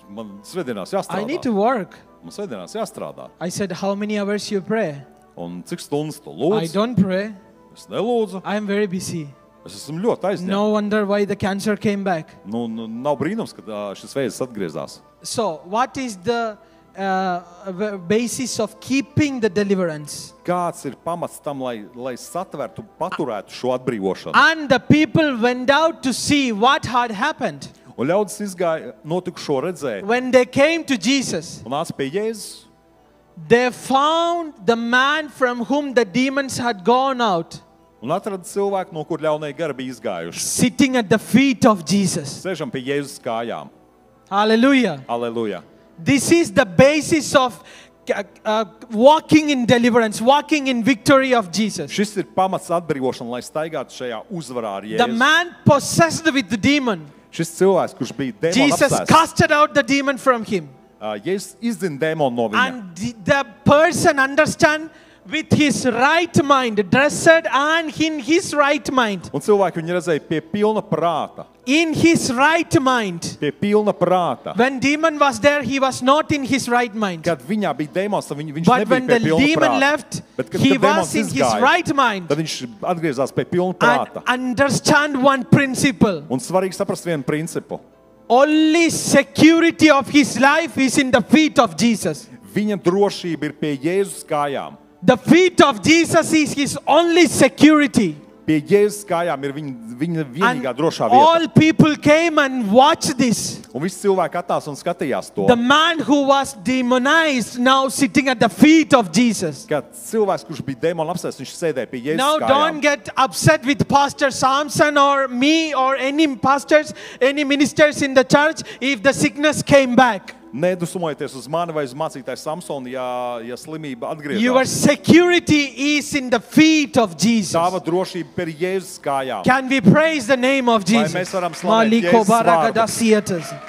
Man svētdienās jāstrādā. I need to work. Man svētdienās jāstrādā. I said, how many hours you pray? Un cik stundas tu lūdz? I don't pray. Es nelūdzu. I am very busy. Es esmu ļoti aizņemts. No wonder why the cancer came back. Nav brīnums, ka šis vēzis atgriezās. So, what is the basis of keeping the deliverance? Kāds ir pamats tam, lai satvertu, paturētu šo atbrīvošanu? And the people went out to see what had happened. Un ļaudis izgāja notikušo redzēt. When they came to Jesus, un nāca pie Jēzus, they found the man from whom the demons had gone out. Un atrada cilvēku, no kur ļaunie gari bija izgājuši. Sitting at the feet of Jesus. Sēžam pie Jēzus kājām. Hallelujah. Hallelujah. This is the basis of walking in deliverance, walking in victory of Jesus. Šis ir pamats atbrīvošana, lai staigātu šajā uzvarā ar Jēzu. The man possessed with the demon. Šis cilvēks, kurš bija demona apsēsts. Jesus casted out the demon from him. Jēzus izdzina demonu no viņa. And the person understand with his right mind, dressed and in his right mind. Un cilvēki viņu redzēja pie pilna prāta. In his right mind. Pie pilna prāta. When demon was there, he was not in his right mind. Kad viņā bija demons, tad viņš but nebija when pie the pilna demon prāta. left, Bet, kad he was demons in izgāja, his right mind. Tad viņš atgriezās pie pilna prāta. And understand one principle. Un svarīgi saprast vienu principu. Only security of his life is in the feet of Jesus. Viņa drošība ir pie Jēzus kājām. The feet of Jesus is his only security. Pie Jēzus kājām ir viņa vienīgā drošā vieta. All people came and watched this. Un visi cilvēki atnāca un skatījās to. The man who was demonized now sitting at the feet of Jesus. Kad cilvēks, kurš bija demona apsēsts, viņš sēdēja pie Jēzus Now kājām. don't get upset with Pastor Samson or me or any pastors, any ministers in the church if the sickness came back. Nedusmojieties uz mani vai uz mācītāju Samsonu, ja slimība atgriežas. Your security is in the feet of Jesus. Tava drošība ir Jēzus kājām. Can we praise the name of Jesus? Vai mēs varam slavēt Jēzus vārdu?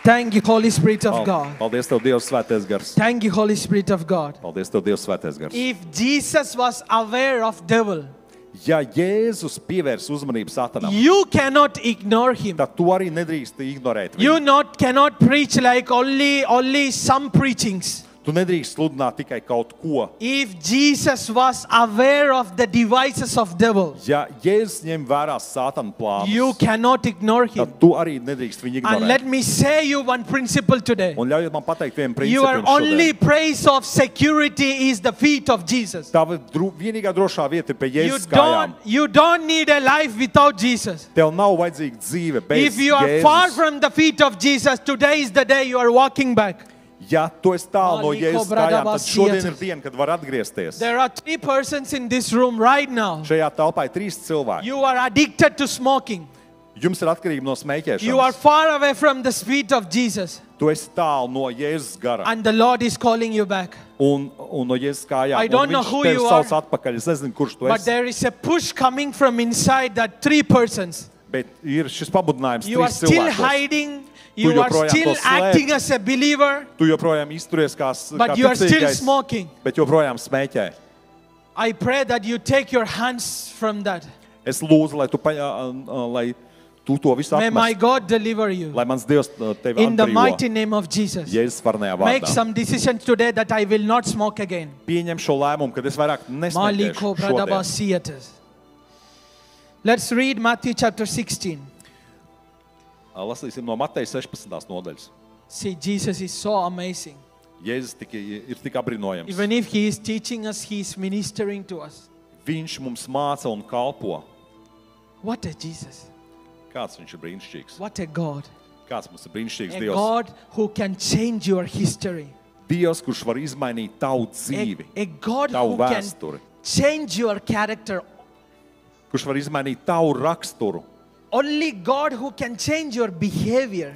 Thank you, Holy Spirit of God. Paldies Tev, Dievs Svētais Gars. Thank you, Holy Spirit of God. Paldies Tev, Dievs Svētais Gars. If Jesus was aware of devil, ja Jēzus pievērs uzmanību Satanam, you cannot ignore him. Tad tu arī nedrīkst ignorēt viņu. You cannot preach like only some preachings. Tu nedrīkst sludināt tikai kaut ko. If Jesus was aware of the devices of devil, ja Jēzus ņem vērā Sātana plānus, you cannot ignore him. Tad tu arī nedrīkst viņu ignorēt. And let me say you one principle today. Un ļaujiet man pateikt vienu principu Your only place of security is the feet of Jesus. Tava vienīgā drošā vieta ir pie Jēzus kājām. You don't need a life without Jesus. Tev nav vajadzīga dzīve bez Jēzus. If you are far from the feet of Jesus, today is the day you are walking back. Ja tu esi tālu no Jēzus kājām, tad šodien ir diena, kad var atgriezties. There are 3 persons in this room right now. Šajā telpā ir 3 cilvēki. You are addicted to smoking. Jums ir atkarība no smēķēšanas. You are far away from the feet of Jesus. Tu esi tālu no Jēzus gara. And the Lord is calling you back. Un no Jēzus kājām. I don't know who you are. Atpakaļ. Es nezinu, kurš tu esi. But there is a push coming from inside that 3 persons. Bet ir šis pabudinājums 3 cilvēkos. You are still hiding. You are still acting as a believer. Tu joprojām izturies kā but you are still smoking. Bet joprojām smēķē. I pray that you take your hands from that. Es lūdzu, lai tu to visu atmestu. May my God deliver you. Lai mans Dievs tevi in the mighty name of Jesus. Jēzus varnajā vārdā. Make some decisions today that I will not smoke again. Pieņem šo lēmumu, kad es vairāk nesmēķēšu šodien. Let's read Matthew chapter 16. Lasīsim no Mateja 16. nodaļas. See, Jesus is so amazing. Jēzus ir tik apbrīnojams. Even if he is teaching us, he is ministering to us. Viņš mums māca un kalpo. What a Jesus. Kāds viņš ir brīnišķīgs. What a God. Kāds mums ir brīnišķīgs Dievs. Dievs. A God who can change your history. Dievs, kurš var izmainīt tavu dzīvi. A God tavu who vēsturi. Can change your character. Kurš var izmainīt tavu raksturu. Only God who can change your behavior.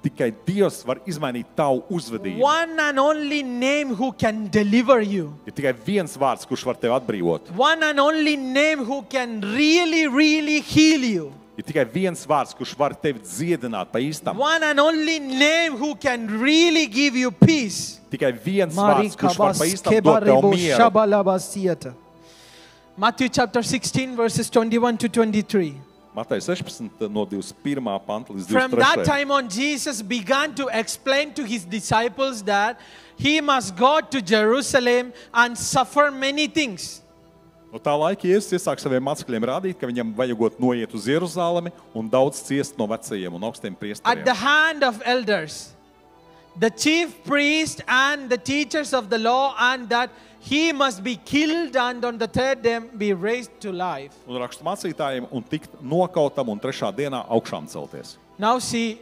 Tikai Dievs var izmainīt tavu uzvedību. One and only name who can deliver you. Ir tikai viens vārds, kurš var tevi atbrīvot. One and only name who can really heal you. Ir tikai viens vārds, kurš var tevi dziedināt pa īstam. One and only name who can really give you peace. Tikai viens vārds, kurš var pa īstam dot tev mieru. Matthew chapter 16 verses 21 to 23. Mateja 16 no 21. panta līdz 23. From that time on, Jesus began to explain to his disciples that he must go to Jerusalem and suffer many things. No tā laika Jēzus iesāk saviem mācekļiem rādīt, ka viņam vajagot noiet uz Jeruzalemi un daudz ciest no vecajiem un augstiem priesteriem. At the hand of elders, the chief priest and the teachers of the law, and that he must be killed and on the 3rd day be raised to life. Un rakstu mācītājiem un tikt nokautam un 3. dienā augšām celties. Now see,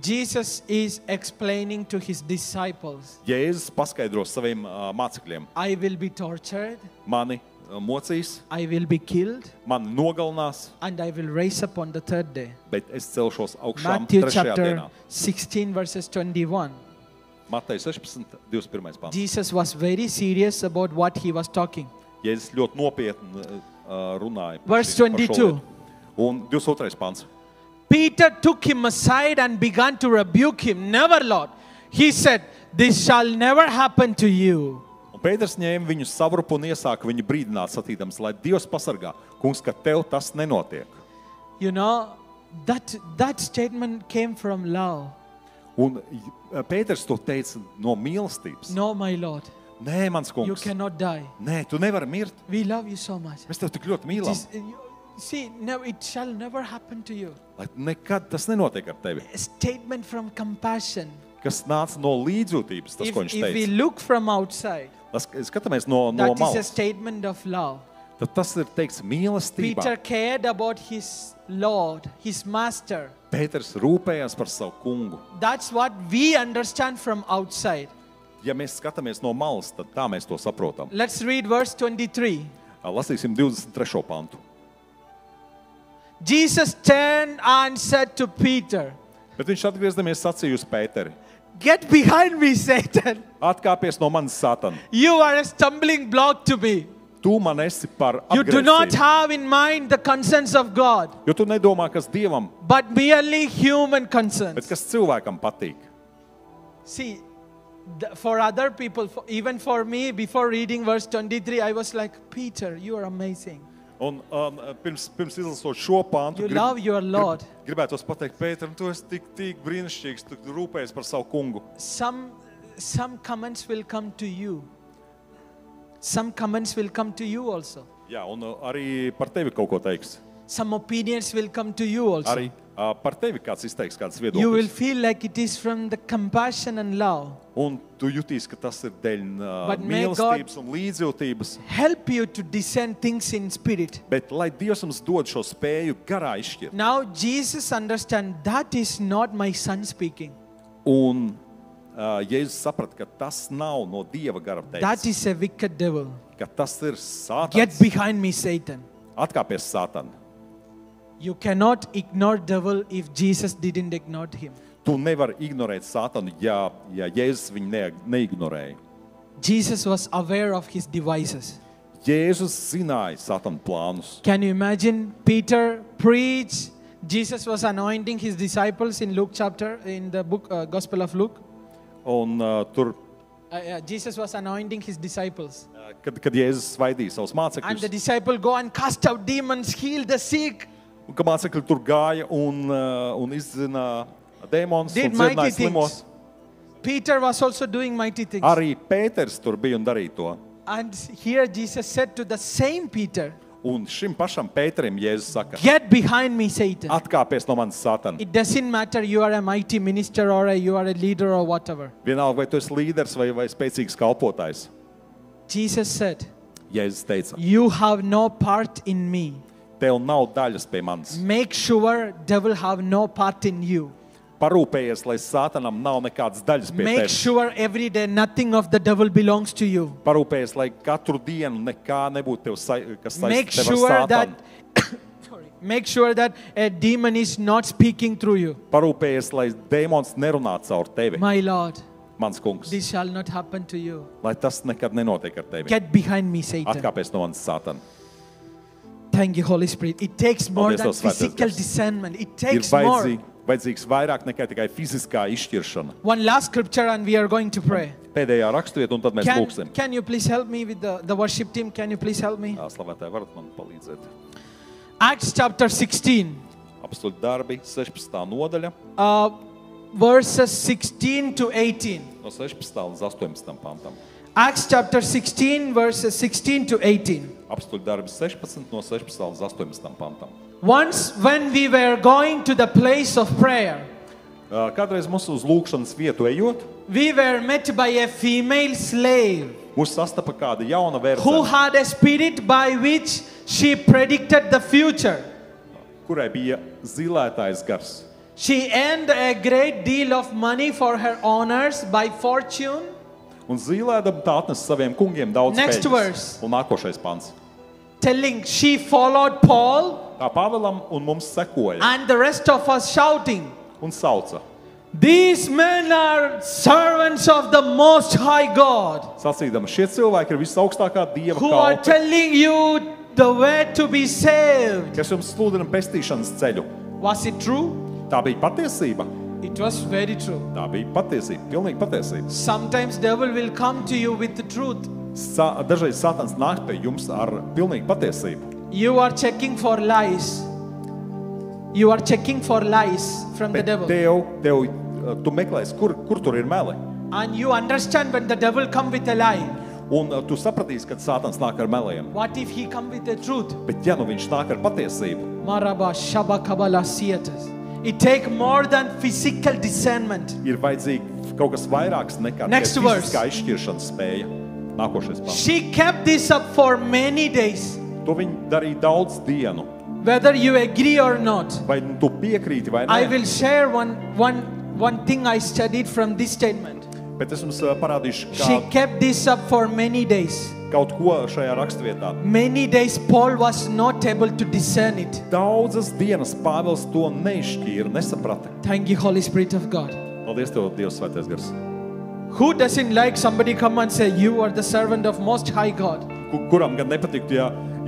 Jesus is explaining to his disciples. Jēzus paskaidro saviem mācekļiem. I will be tortured. Mani mocīs. I will be killed. Mani nogalinās. And I will raise up on the 3rd day. Bet es celšos augšām 3. dienā. Matthew chapter 16 verses 21. Mateja 16, 21. pants. Jesus was very serious about what he was talking. Jēzus ļoti nopietni runāja. Verse 22. Un 22. pants. Peter took him aside and began to rebuke him. Never, Lord. He said, this shall never happen to you. Un Pēters ņēma viņu savrupu un iesāka viņu brīdināt, sacīdams, lai Dievs pasargā, kungs, ka tev tas nenotiek. You know, that statement came from love. Un Pēters to teica no mīlestības. No, my Lord. Nē, mans kungs. You cannot die. Nē, tu nevari mirt. We love you so much. Mēs tev tik ļoti mīlam. See, no, it shall never happen to you. Lai nekad tas nenotiek ar tevi. A statement from compassion. Kas nāca no līdzjūtības, tas, ko viņš teica. If we look from outside, skatāmies no that malas. is a statement of love. Tad tas ir teikts mīlestībā. Peter cared about his Lord, his master. Pēters rūpējās par savu kungu. That's what we understand from outside. Ja mēs skatāmies no malas, tad tā mēs to saprotam. Let's read verse 23. Lasīsim 23. pantu. Jesus turned and said to Peter. Bet viņš atgriezamies sacīja uz Pēteri. Get behind me, Satan. Atkāpies no manis, Sātan. You are a stumbling block to me. Tu man esi par You do not apgrēcību. have in mind the concerns of God, Jo tu nedomā, kas Dievam, but merely human bet concerns. kas cilvēkam patīk. See, for other people, even for me, before reading verse 23, I was like, Peter, you are amazing. Un pirms izlasot šo pāntu, You love your Lord. gribētos pateikt, Pēter, tu esi tik brīnišķīgs, tu rūpējies par savu kungu. Some comments will come to you. Some comments will come to you also. Jā, un arī par tevi kaut ko teiks. Some opinions will come to you also. Arī par tevi kāds izteiks kāds You will viedoklis. feel like it is from the compassion and love. Un tu jutīsi, ka tas ir dēļ But may mīlestības un līdzjūtības. Help you to discern things in spirit. Bet lai Dievs mums dod šo spēju garā izšķirt. Now Jesus understands that is not my son speaking. Un Jēzus saprata, ka tas nav no Dieva gara That teikts. is a wicked devil. Ka tas ir Get Sātans. behind me, Satan. Atkāpies Sātan. You cannot ignore devil if Jesus didn't ignore him. Tu nevari ignorēt Sātanu, ja Jēzus viņu neignorēja. Jesus was aware of his devices. Jēzus zināja Sātana plānus. Can you imagine Peter preach? Jesus was anointing his disciples in Luke chapter, in the book Gospel of Luke. Un tur, Jesus was anointing his disciples. kad Jēzus svaidīja savus And the mācekļus, disciple go and cast out demons, heal the sick. un ka mācekļi tur gāja un izzina dēmonus Did un mighty dziedināja slimos. things. Peter was also doing mighty things. Arī Pēters tur bija un darīja to. And here Jesus said to the same Peter, Un šim pašam Pēterim Jēzus saka, get behind me, Satan. atkāpies no manis, Sātan. It doesn't matter you are a mighty minister or you are a leader or whatever. Vienalga, vai tu esi līderis vai spēcīgs kalpotājs. Jesus said, Jēzus teica, you have no part in me. tev nav daļas pie manis. Make sure devil have no part in you. Parūpējies, lai Sātanam nav nekādas daļas pie Make tevis. sure every day nothing of the devil belongs to you. Parūpējies, lai katru dienu nekā nebūtu tev, kas Make saistīts tev sure ar that Sātanu. make sure that a demon is not speaking through you. Parūpējies, lai dēmons nerunā caur tevi, My Lord, mans kungs. this shall not happen to you. Lai tas nekad nenotiek ar tevi. Get behind me, Satan. Atkāpies no manis, Sātan. Thank you, Holy Spirit. It takes more Paldies, than Tavs Svētais physical Gars. discernment. It Ir takes more. vajadzīgs vairāk nekā tikai fiziskā izšķiršana. One last scripture and we are going to pray. Pēdējā raksturvieta, un tad mēs lūksim. Can you please help me with the worship team? Can you please help me? Slavētāji, varat man palīdzēt? Acts chapter 16, Apostļu darbi, 16. nodaļa, verses 16 to 18. no 16. līdz 18. pantam. Acts chapter 16, verses 16 to 18. Apostļu darbi 16, no 16. līdz 18. pantam. Once when we were going to the place of prayer, Kādreiz mums uz lūkšanas vietu ejot, we were met by a female slave mūs sastapa kāda jauna who verdzene, had a spirit by which she predicted the future. kurai bija zilētājs gars. She earned a great deal of money for her honors by fortune. Un zīlēdama tā atnes saviem kungiem daudz Next peļņas. verse. Un nākošais pants. Telling she followed Paul Tā Pāvēlam un mums sekoja and the rest of us shouting, un sauca. these men are servants of the Most High God Sacīdama, šie cilvēki ir visaugstākā Dieva who are kalpi, telling you the way to be saved. kas jums sludina pestīšanas ceļu. Was it true? Tā bija patiesība. It was very true. Tā bija patiesība, pilnīgi patiesība. Sometimes devil will come to you with the truth. Dažreiz Sātans nāk pie jums ar pilnīgu patiesību. You are checking for lies. You are checking for lies from the Bet devil. tu meklēsi, kur tur ir meli. And you understand when the devil come with a lie. Un tu sapratīsi, kad Sātans nāk ar meliem. What if he come with the truth? Bet ja nu viņš nāk ar patiesību, Maraba shaba kabala siatas. It take more than physical discernment. ir vajadzīgi kaut kas vairāks nekā Next tikai verse. fiziskā izšķiršanas spēja. Nākošais pants. She kept this up for many days. To viņi darīja daudz dienu. Whether you agree or not, Vai tu piekrīti vai I nē? will share one thing I studied from this statement. Bet es jums parādīšu She kā, kept this up for many days. kaut ko šajā rakstvietā. Many days Paul was not able to discern it. Daudzas dienas Pāvils to neizšķīra, nesaprata. Thank you, Holy Spirit of God. Paldies Tev, Dievs, Svētais Gars. Who doesn't like somebody come and say, you are the servant of Most High God? Kuram gan nepatiktu,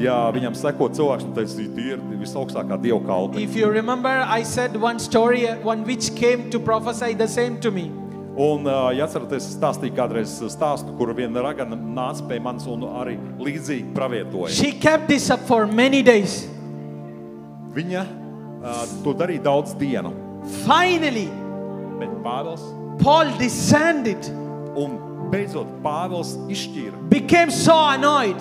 ja viņam seko cilvēks, un teica, tie ir visaugstākā Dieva kalpi. If you remember, I said one story, one witch came to prophesy the same to me. Un, ja atceraties, stāstīju kādreiz stāstu, kur viena ragana nāca pie manis un arī līdzīgi pravietoja. She kept this up for many days. Viņa to darīja daudz dienu. Finally, bet Paul descended. Un beidzot Pāvils izšķīra. Became so annoyed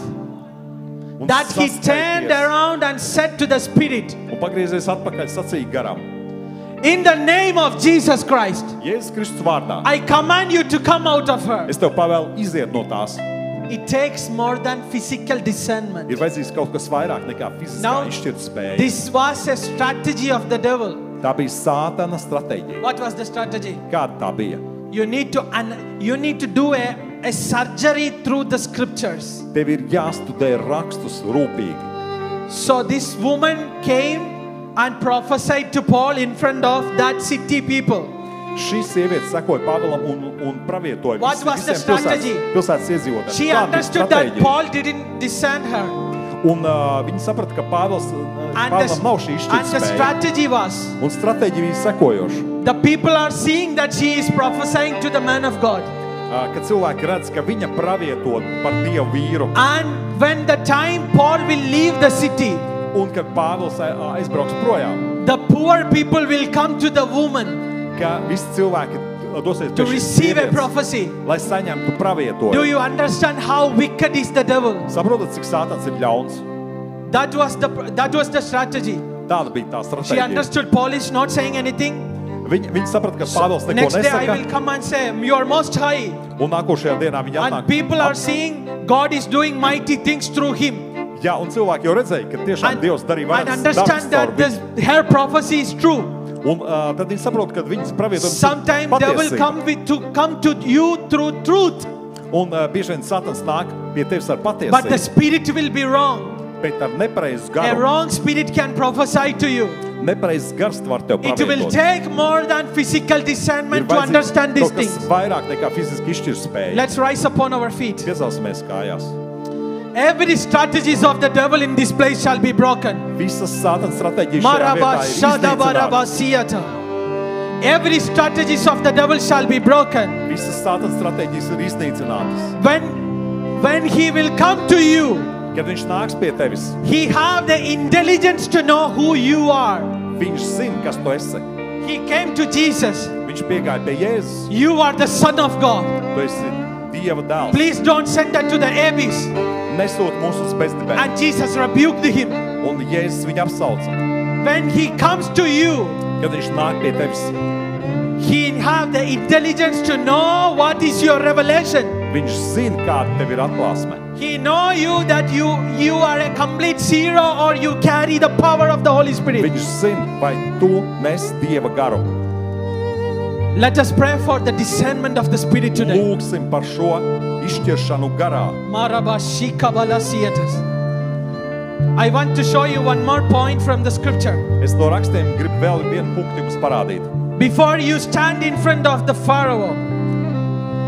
that he turned around and said to the Spirit, un pagriezies atpakaļ sacīja garam. In the name of Jesus Christ, Jēzus Kristus vārdā, I command you to come out of her. Es tev pavēlu iziet no tās. It takes more than physical discernment. Ir vajadzīgs kaut kas vairāk nekā fiziskā izšķirtspēja. This was a strategy of the devil. Tā bija Sātana stratēģija. What was the strategy? Kāda tā bija? You need to do a surgery through the scriptures. Tev ir jāstudē rakstus rūpīgi. So this woman came and prophesied to Paul in front of that city people. Šī sieviete sekoja Pāvilam un pravietoja What was the strategy? Pilsētas iedzīvotājiem. She understood that Paul didn't discern her. Un viņi saprata, ka Pāvilam nav šī izšķirtspēja. And the strategy was, un stratēģija bija sekojoša. The people are seeing that she is prophesying to the man of God. Kad cilvēki redz, ka viņa pravieto par Dievu vīru. And when the time Paul will leave the city, un kad Pāvils aizbrauks projām, the poor people will come to the woman ka visi cilvēki dosies to receive a prophecy. Lai saņemtu pravietojumu. Do you understand how wicked is the devil? Saprotat, cik Sātans ir ļauns? That was the strategy. Tāda bija tā stratēģija. She understood Paul is not saying anything. Viņi saprata, ka Pāvils neko nesaka. Next day I will come and say, you are most high. Un nākošajā dienā viņi atnāk. And people are seeing God is doing mighty things through him. Jā, un cilvēki jau redzēja, ka tiešām Dievs darīja vairākas darbus caur viņu. And understand that her prophecy is true. Un tad viņi saprot, ka viņas pravietojums sometimes they will come to you through truth. Un bieži vien Satans nāk pie tevis ar patiesību. But the spirit will be wrong. Bet ar nepareizu garu. A wrong spirit can prophesy to you. Nepareizs gars var tev pravietot. It will take more than physical discernment to understand these things. Vairāk nekā fiziski izšķirtspēja. Let's rise upon our feet. Piecelsimies kājās. Every strategies of the devil in this place shall be broken. Visas Sātana stratēģijas šajā vietā ir iznīcinātas. Every strategies of the devil shall be broken. Visas Sātana stratēģijas ir iznīcinātas. When he will come to you, kad viņš nāks pie tevis, he have the intelligence to know who you are. Viņš zina, kas tu esi. He came to Jesus. Viņš piegāja pie Jēzus. You are the Son of God. Tu esi Dieva dēls. Please don't send that to the abyss. Nesūt mūs uz bezdibeni. And Jesus rebuked him. Un Jēzus viņu apsauca. When he comes to you, kad viņš nāk pie tevis, he have the intelligence to know what is your revelation. Viņš zina, kāda tev ir atklāsme. He know you that you are a complete zero or you carry the power of the Holy Spirit. Viņš zina, vai tu nes Dieva garu. Let us pray for the discernment of the Spirit today. Lūgsim par šo izšķiršanu garā. I want to show you one more point from the scripture. Es no rakstiem gribu vēl vienu punktu jums parādīt. Before you stand in front of the Pharaoh,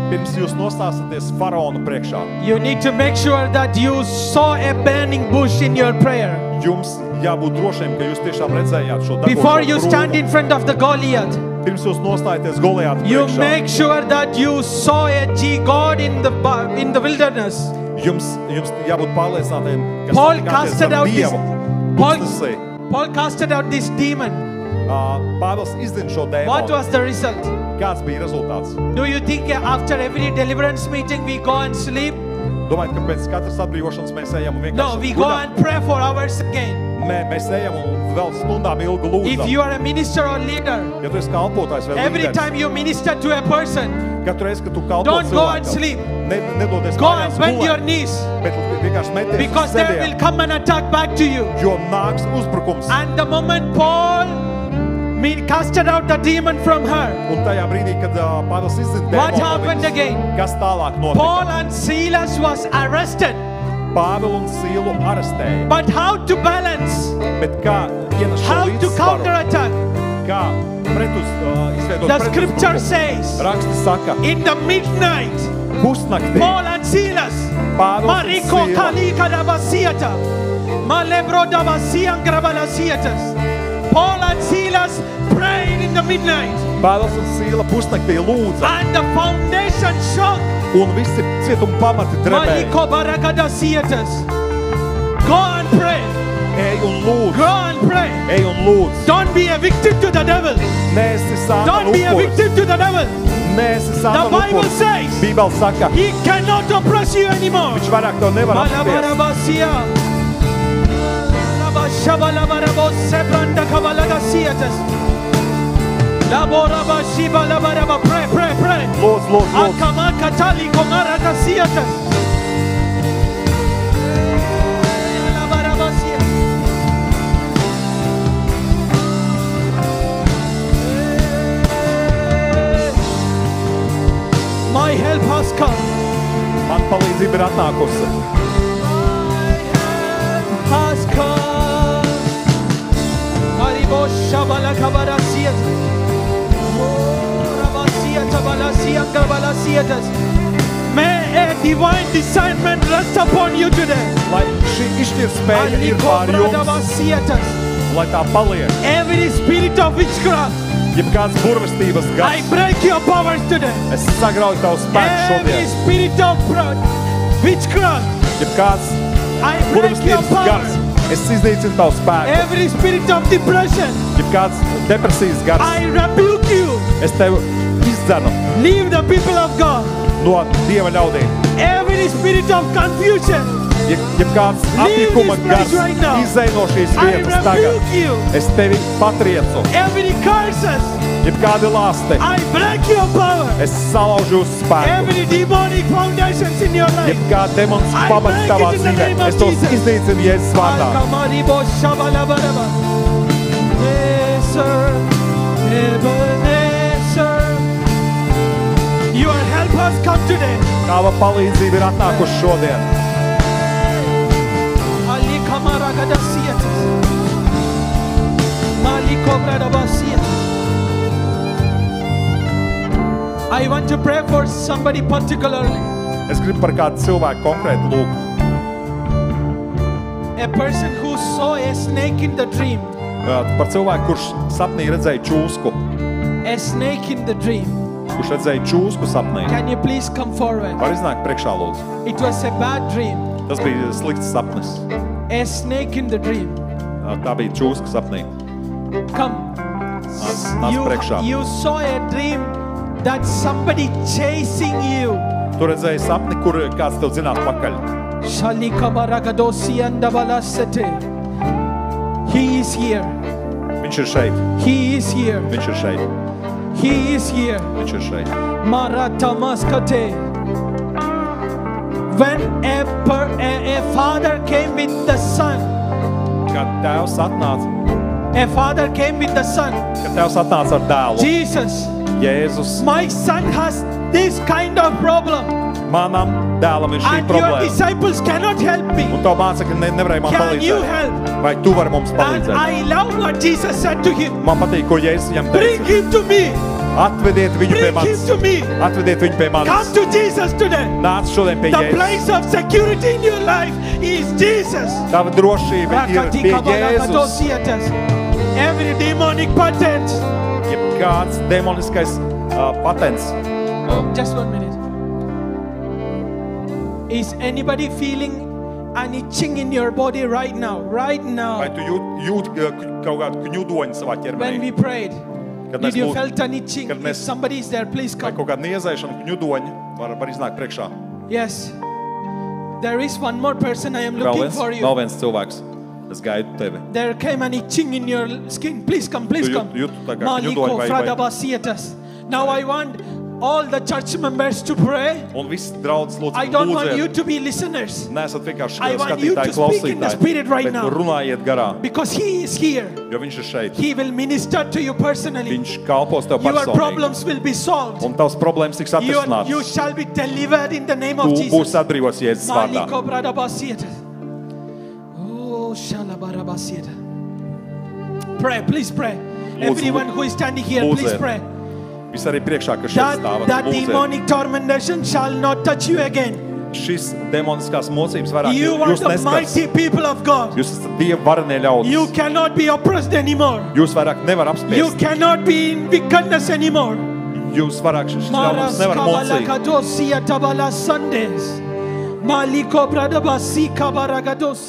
pirms jūs nostāsieties faraona priekšā, you need to make sure that you saw a burning bush in your prayer. Jums jābūt drošiem, ka jūs tiešām redzējāt šo degošo Before you stand in front of the Goliath, pirms jūs nostājaties Goliāta priekšā, you make sure that you saw a God in the wilderness. Jums jābūt pārliecinātiem, ka Paul casted out Dievu. Paul casted out this demon. Pāvils izdina šo dēmonu. What was the result? Kāds bija rezultāts? Do you think after every deliverance meeting we go and sleep? Domājat, ka pēc katras atbrīvošanas mēs ejam un vienkārši No, we go and pray for hours again. Mēs ejam un vēl stundām ilgi lūdzam. If you are a minister or leader, ja tu esi kalpotājs vai every time you minister to a person, katru reizi, kad tu kalpo don't go and sleep. Nedodies go and bend your knees. Bet vienkārši meties because there will come an attack back to you. Jo nāks uzbrukums. And the moment Paul casted out the demon from her, un tajā brīdī, kad Pāvils izdina dēmonu, what happened again? Kas tālāk notika? Paul and Silas was arrested. Pāvilu un Silu arestēja. But how to balance? Bet kā ienes šo how to līdzsvaru? counterattack? Kā The scripture says, in the midnight, Paul and Silas, Mariko Kalika Dabasiata, Malebro Dabasian Grabalasiatas. Paul and Silas prayed in the midnight. Pāvils un Sīla pusnaktī lūdza. And the foundation shook. Un visi cietuma pamati drebēja. Maliko Barakadasietas. Go and pray. Ej un lūdz. Go and pray. Ej un lūdz. Don't be a victim to the devil. Neesi Sātana Don't be a victim to the devil. Neesi Sātana The Bible says, Bībele saka, he cannot oppress you anymore. Viņš vairāk to nevar apspiest. Pray, pray, pray. Lūdz, lūdz, lūdz. My help has come. Man palīdzība ir atnākusi. My help has come. Maribo shabala kabarasiat. May a divine discernment rest upon you today. Lai šī izšķirtspēja ir pār jums, lai tā paliek. Every spirit of witchcraft, jebkāds burvestības I gars, break your powers today. es sagrauju tavu spēku Every šodien. spirit of witchcraft, Jebkāds I break your burvestības gars, powers. es iznīcinu tavu spēku. Every spirit of depression, Jebkāds depresijas gars, I rebuke you. es tevi izdzenu Leave the people of God. no Dieva ļaudīm. Every spirit of confusion, Jebkāds leave apjukuma this gars, place right now. izej no šīs I vietas tagad. rebuke you. Es tevi patriecu. Every curses, Jebkādi lāsti, I break your power. es salaužu uz spēku. Every demonic foundations in your life, Jebkāda demons I pamats break tavā it in the dzīvē, name of es tos Jesus. iznīcinu Jēzus vārdā. Alkamaribo shabalabaraba. Ebenezer, Ebenezer, your help has come today. Tava palīdzība ir atnākusi šodien. Ali kamaragadaciatas. Maliko bradabasiatas. I want to pray for somebody particularly. Es gribu par kādu cilvēku konkrēti lūgt. A person who saw a snake in the dream. Par cilvēku, kurš sapnī redzēja čūsku. A snake in the dream. Kurš redzēja čūsku sapnī. Can you please come forward? Var iznākt priekšā lūdzu. It was a bad dream. Tas bija slikts sapnis. A snake in the dream. Tā bija čūska sapnī. Come. Nāc priekšā. You saw a dream that somebody chasing you. Tu redzēji sapni, kur kāds tev dzinātu pakaļ. He is here. Viņš ir šeit. He is here. Viņš ir šeit. He is here. Viņš ir šeit. Maratamaskate. When a father came with the son. Kad tēvs atnāca. A father came with the son. Kad tēvs atnāca ar dēlu. Jesus. Jēzus. My son has this kind of problem. Manam dēlam ir šī And problēma. your disciples cannot help me. Un tavu mācekļi nevarēja man Can you palīdzēt. help? Vai tu vari mums And palīdzēt? I love what Jesus said to him. Man patīk, ko Jēzus viņam Bring teica. him to me. Atvediet viņu pie Bring him manis. to me. Atvediet viņu pie Come manis. to Jesus today. Nāc šodien pie The Jēzus. place of security in your life is Jesus. Tava drošība ir pie Jēzus. Every demonic patent. Jebkāds demoniskais patents. Just 1 minute. Is anybody feeling an itching in your body right now? Right now. Vai tu jūti kaut kādu kņudoņu savā When ķermenī? we prayed, Kad did mēs you lūdzu, felt an itching? kad If mēs- somebody is there, please vai come. kaut kāda niezaišana kņudoņa var iznākt priekšā? Yes. There is one more person I am Vēl looking for you. viens cilvēks. Es gaidu tevi. There came an itching in your skin. Please come, please Tu come. jūti tā kā Maliko kņudoņi vai- Fradabasietas. Now I want all the church members to pray. Un viss draudz lūdzu. I don't want you to be listeners. Nesat vienkārši I want you to skatītāji, speak in the klausītāji, spirit right bet now. runājiet garā, Because He is here. jo viņš ir šeit. He will minister to you personally. Viņš kalpos tev Your personīgi. problems will be solved. Un tavs problēmas tiks You atrisinātas. shall be delivered in the name of Tu Jesus. būsi atbrīvots Jēzus vārdā. Maliko Fradabasietas. Oh, Shalabarabasietas. Pray, please pray. Everyone who is standing here, please pray. Visi arī priekšā, kas šeit stāvat, that demonic tormentation shall not touch you again. Šis demoniskās mocības vairāk you are the mighty people of God. Jūs esat Dieva varenie ļaudis. You cannot be oppressed anymore. Jūs vairāk nevar apspiest. You cannot be in wickedness anymore. Jūs vairāk šis ļaunums nevar mocīt. Maliko bradabasi kabaragados.